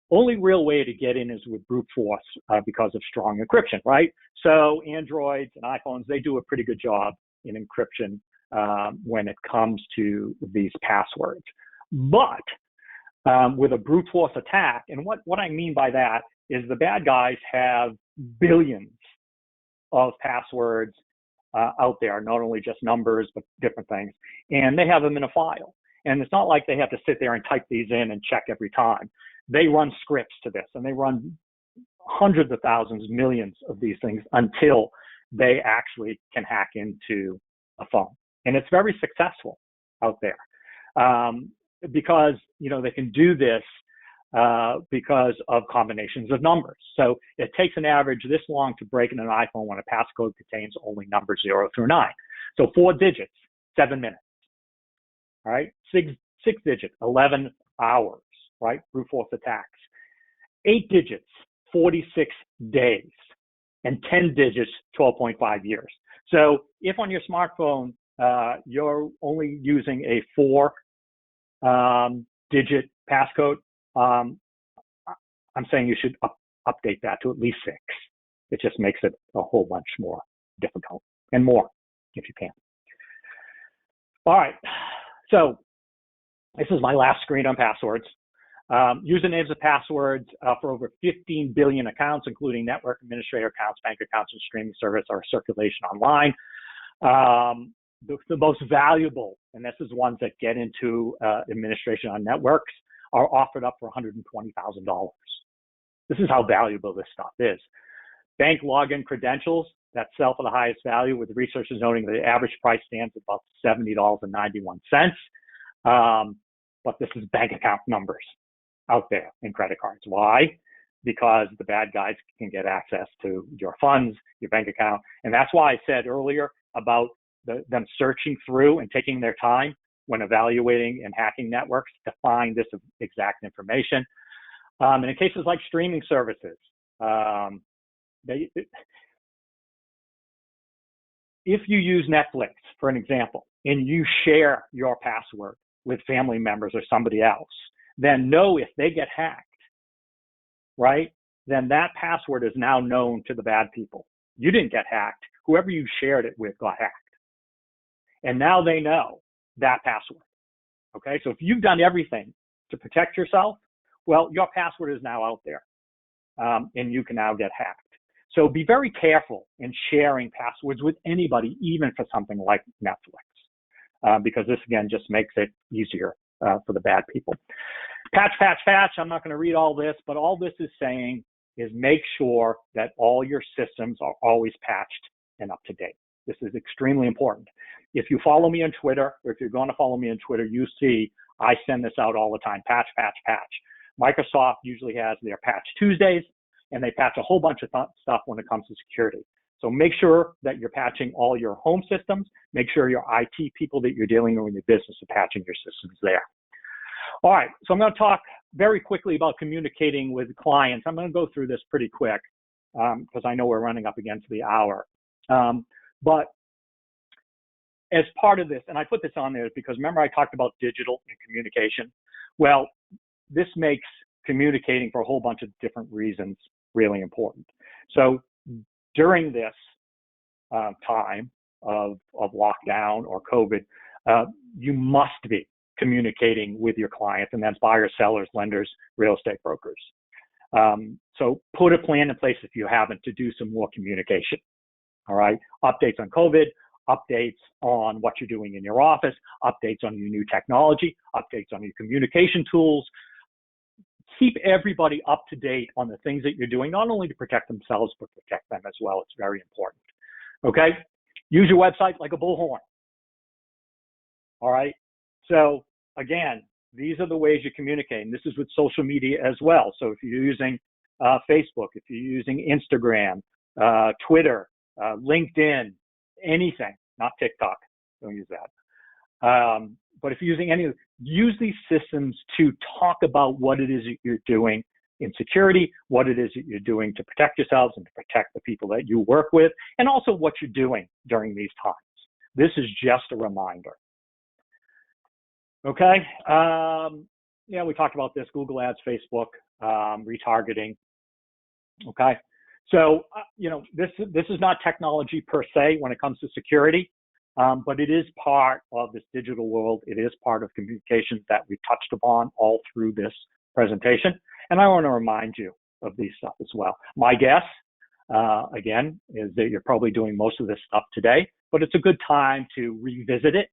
B: Only real way to get in is with brute force because of strong encryption, right? So Androids and iPhones, they do a pretty good job in encryption when it comes to these passwords. But with a brute force attack, and what I mean by that is the bad guys have billions of passwords out there, not only just numbers, but different things. And they have them in a file. And it's not like they have to sit there and type these in and check every time. They run scripts to this, and they run hundreds of thousands, millions of these things until they actually can hack into a phone. And it's very successful out there because, they can do this because of combinations of numbers. So it takes an average this long to break in an iPhone when a passcode contains only numbers 0 through 9. So 4 digits, 7 minutes. All right, six digits, 11 hours, right? Brute force attacks. 8 digits, 46 days, and 10 digits, 12.5 years. So if on your smartphone you're only using a 4-digit passcode, I'm saying you should update that to at least 6. It just makes it a whole bunch more difficult, and more if you can. All right, so this is my last screen on passwords. Usernames and passwords for over 15 billion accounts, including network administrator accounts, bank accounts, and streaming service are circulation online. The most valuable, and this is ones that get into administration on networks, are offered up for $120,000. This is how valuable this stuff is. bank login credentials that sell for the highest value, with researchers noting that the average price stands at about $70.91. But this is bank account numbers out there in credit cards. Why? Because the bad guys can get access to your funds, your bank account. And that's why I said earlier about them searching through and taking their time when evaluating and hacking networks to find this exact information. And in cases like streaming services, if you use Netflix, for an example, and you share your password with family members or somebody else, then know if they get hacked, right, then that password is now known to the bad people. You didn't get hacked. Whoever you shared it with got hacked. And now they know that password. Okay, so if you've done everything to protect yourself, well, your password is now out there, and you can now get hacked. So be very careful in sharing passwords with anybody, even for something like Netflix, because this, again, just makes it easier for the bad people. Patch, patch, patch. I'm not going to read all this, but all this is saying is make sure that all your systems are always patched and up to date. This is extremely important. If you follow me on Twitter, or if you're going to follow me on Twitter, you see I send this out all the time, patch, patch, patch. Microsoft usually has their Patch Tuesdays, and they patch a whole bunch of stuff when it comes to security. So make sure that you're patching all your home systems. Make sure your IT people that you're dealing with in your business are patching your systems there. All right, so I'm going to talk very quickly about communicating with clients. I'm going to go through this pretty quick because I know we're running up against the hour. But as part of this, and I put this on there because remember I talked about digital and communication. Well, this makes communicating for a whole bunch of different reasons really important. So during this time of lockdown or COVID, you must be communicating with your clients, and that's buyers, sellers, lenders, real estate brokers. So put a plan in place if you haven't to do some more communication. All right, updates on COVID, updates on what you're doing in your office, updates on your new technology, updates on your communication tools. Keep everybody up to date on the things that you're doing, not only to protect themselves, but protect them as well. It's very important. Okay, use your website like a bullhorn. All right, so again, these are the ways you communicate, and this is with social media as well. So if you're using Facebook, if you're using Instagram, Twitter, LinkedIn, anything, not TikTok, don't use that. But if you're using any, use these systems to talk about what it is that you're doing in security, what it is that you're doing to protect yourselves and to protect the people that you work with, and also what you're doing during these times. This is just a reminder. Okay, yeah, we talked about this, Google Ads, Facebook, retargeting. Okay, so, this is not technology per se when it comes to security, but it is part of this digital world. It is part of communications that we touched upon all through this presentation. And I want to remind you of these stuff as well. My guess, again, is that you're probably doing most of this stuff today, but it's a good time to revisit it.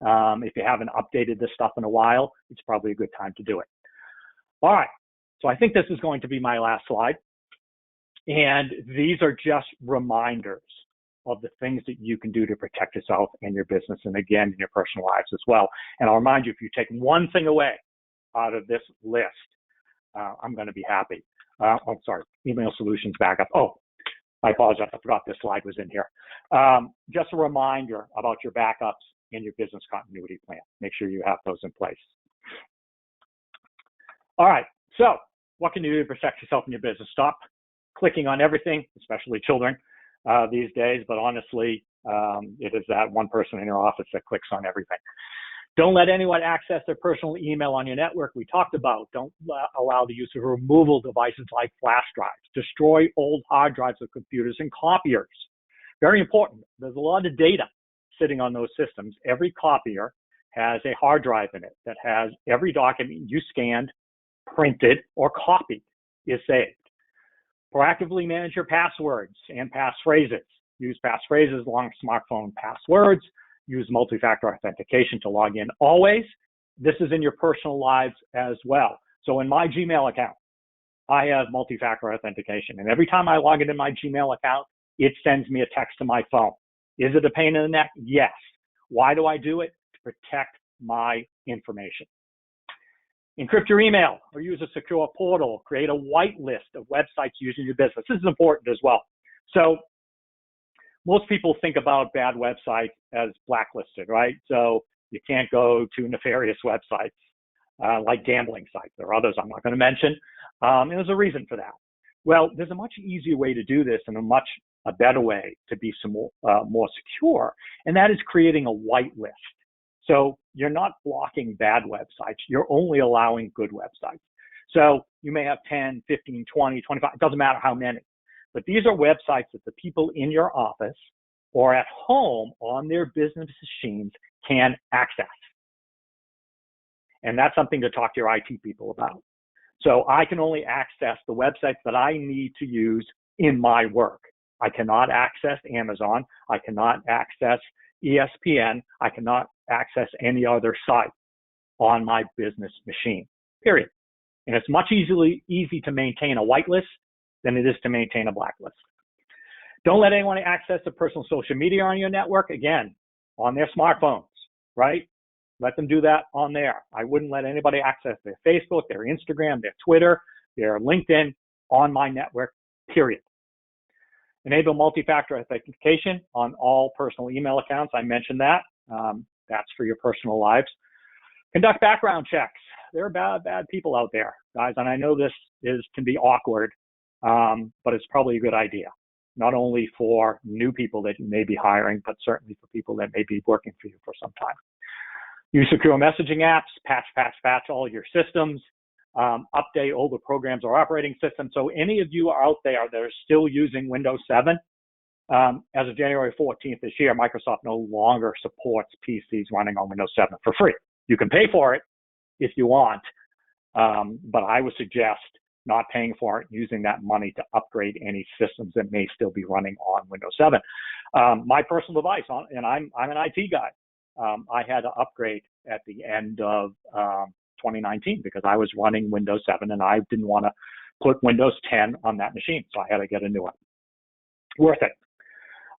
B: If you haven't updated this stuff in a while, it's probably a good time to do it. All right, so I think this is going to be my last slide. And these are just reminders of the things that you can do to protect yourself and your business, and again, in your personal lives as well. And I'll remind you, if you take one thing away out of this list, I'm going to be happy. Oh, sorry, email solutions backup. Oh, I apologize, I forgot this slide was in here. Just a reminder about your backups and your business continuity plan. Make sure you have those in place. All right, so what can you do to protect yourself and your business? Stop clicking on everything, especially children these days, but honestly, it is that one person in your office that clicks on everything. Don't let anyone access their personal email on your network. We talked about don't allow the use of removable devices like flash drives. Destroy old hard drives of computers and copiers. Very important. There's a lot of data sitting on those systems. Every copier has a hard drive in it that has every document you scanned, printed, or copied is saved. Proactively manage your passwords and passphrases. Use passphrases along smartphone passwords. Use multi-factor authentication to log in always. This is in your personal lives as well. So in my Gmail account, I have multi-factor authentication. And every time I log into my Gmail account, it sends me a text to my phone. Is it a pain in the neck? Yes. Why do I do it? To protect my information. Encrypt your email or use a secure portal. Create a whitelist of websites using your business. This is important as well. So most people think about bad websites as blacklisted, right? So you can't go to nefarious websites like gambling sites. There are others I'm not going to mention. And there's a reason for that. Well, there's a much easier way to do this and a better way to be more secure, and that is creating a whitelist. So you're not blocking bad websites. You're only allowing good websites. So you may have 10, 15, 20, 25, it doesn't matter how many. But these are websites that the people in your office or at home on their business machines can access. And that's something to talk to your IT people about. So I can only access the websites that I need to use in my work. I cannot access Amazon. I cannot access ESPN. I cannot access any other site on my business machine, period. And it's much easy to maintain a whitelist than it is to maintain a blacklist. Don't let anyone access the personal social media on your network, again, on their smartphones, right? Let them do that on there. I wouldn't let anybody access their Facebook, their Instagram, their Twitter, their LinkedIn on my network, period. Enable multi-factor authentication on all personal email accounts. I mentioned that. That's for your personal lives. Conduct background checks. There are bad people out there, guys, and I know this can be awkward, but it's probably a good idea. Not only for new people that you may be hiring, but certainly for people that may be working for you for some time. Use secure messaging apps, patch all your systems, update older programs or operating systems. So any of you are out there that are still using Windows 7, as of January 14th this year, Microsoft no longer supports PCs running on Windows 7 for free. You can pay for it if you want, but I would suggest not paying for it, using that money to upgrade any systems that may still be running on Windows 7. My personal device, and I'm an IT guy, I had to upgrade at the end of 2019 because I was running Windows 7 and I didn't want to put Windows 10 on that machine, so I had to get a new one. Worth it.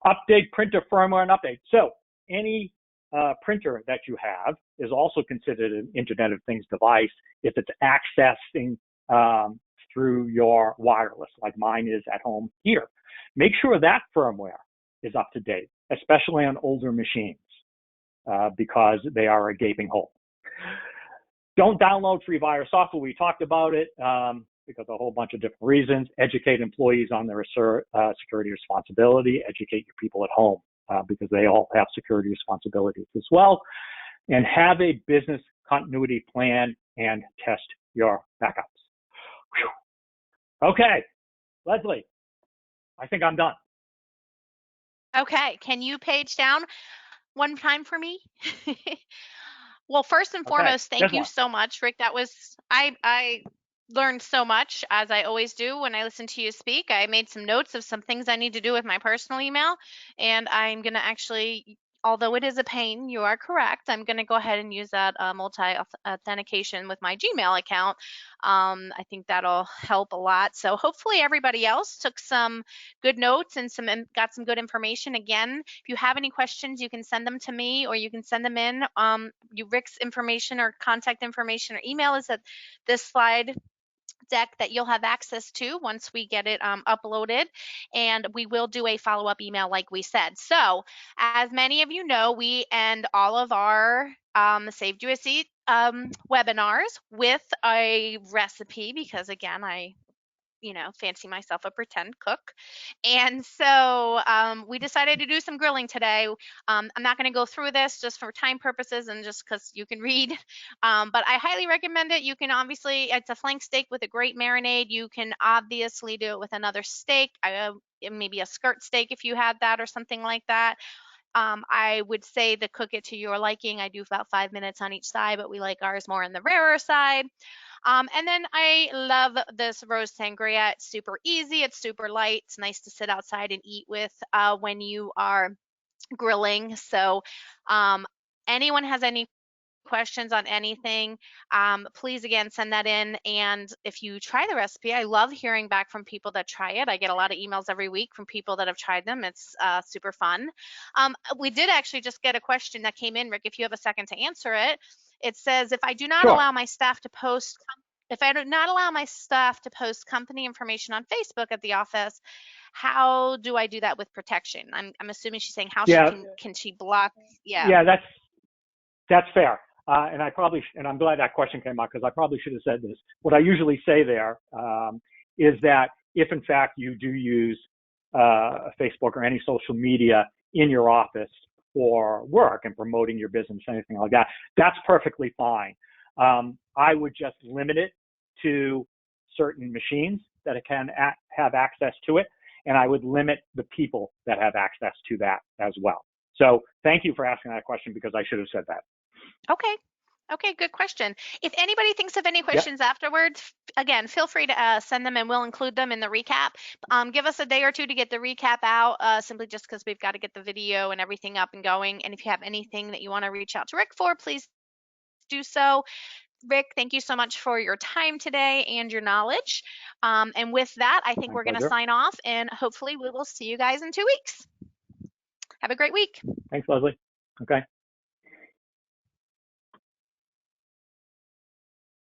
B: Update printer firmware and update. So any printer that you have is also considered an Internet of Things device if it's accessing through your wireless, like mine is at home here. Make sure that firmware is up to date, especially on older machines, because they are a gaping hole. Don't download free virus software. We talked about it because of a whole bunch of different reasons. Educate employees on their security responsibility. Educate your people at home because they all have security responsibilities as well. And have a business continuity plan and test your backups. Whew. Okay, Leslie, I think I'm done.
A: Okay, can you page down one time for me? Well, first and foremost, thank you so much, Rick. That was I learned so much, as I always do when I listen to you speak. I made some notes of some things I need to do with my personal email, and I'm going to actually, although it is a pain, you are correct, I'm going to go ahead and use that multi-authentication with my Gmail account. I think that'll help a lot. So hopefully everybody else took some good notes and got some good information. Again, if you have any questions, you can send them to me or you can send them in. Rick's information or contact information or email is at this slide deck that you'll have access to once we get it uploaded, and we will do a follow-up email like we said. So as many of you know, we end all of our Saved You a Seat webinars with a recipe because, again, I fancy myself a pretend cook. And so we decided to do some grilling today. I'm not going to go through this just for time purposes and just because you can read, but I highly recommend it. You can obviously, it's a flank steak with a great marinade. You can obviously do it with another steak, maybe a skirt steak if you had that or something like that. I would say to cook it to your liking. I do about 5 minutes on each side, but we like ours more on the rarer side. And then I love this rose sangria. It's super easy. It's super light. It's nice to sit outside and eat with when you are grilling. So anyone has any questions on anything, please again send that in. And if you try the recipe, I love hearing back from people that try it. I get a lot of emails every week from people that have tried them. It's super fun. We did actually just get a question that came in, Rick, if you have a second to answer it. It says, if I do not
B: Sure.
A: allow my staff to post company information on Facebook at the office, how do I do that with protection? I'm assuming she's saying how she
B: Yeah,
A: can she block? Yeah.
B: yeah, that's fair. And and I'm glad that question came up because I probably should have said this. What I usually say there is that if in fact you do use Facebook or any social media in your office for work and promoting your business, anything like that, that's perfectly fine. I would just limit it to certain machines that it can have access to it, and I would limit the people that have access to that as well. So thank you for asking that question because I should have said that.
A: Okay. Okay, good question. If anybody thinks of any
B: Yep.
A: questions afterwards, again, feel free to send them and we'll include them in the recap. Give us a day or two to get the recap out, simply just because we've got to get the video and everything up and going. And if you have anything that you want to reach out to Rick for, please do so. Rick, thank you so much for your time today and your knowledge. And with that, I think
B: My
A: we're going to
B: pleasure.
A: sign off and hopefully we will see you guys in 2 weeks. Have a great week.
B: Thanks, Leslie. Okay.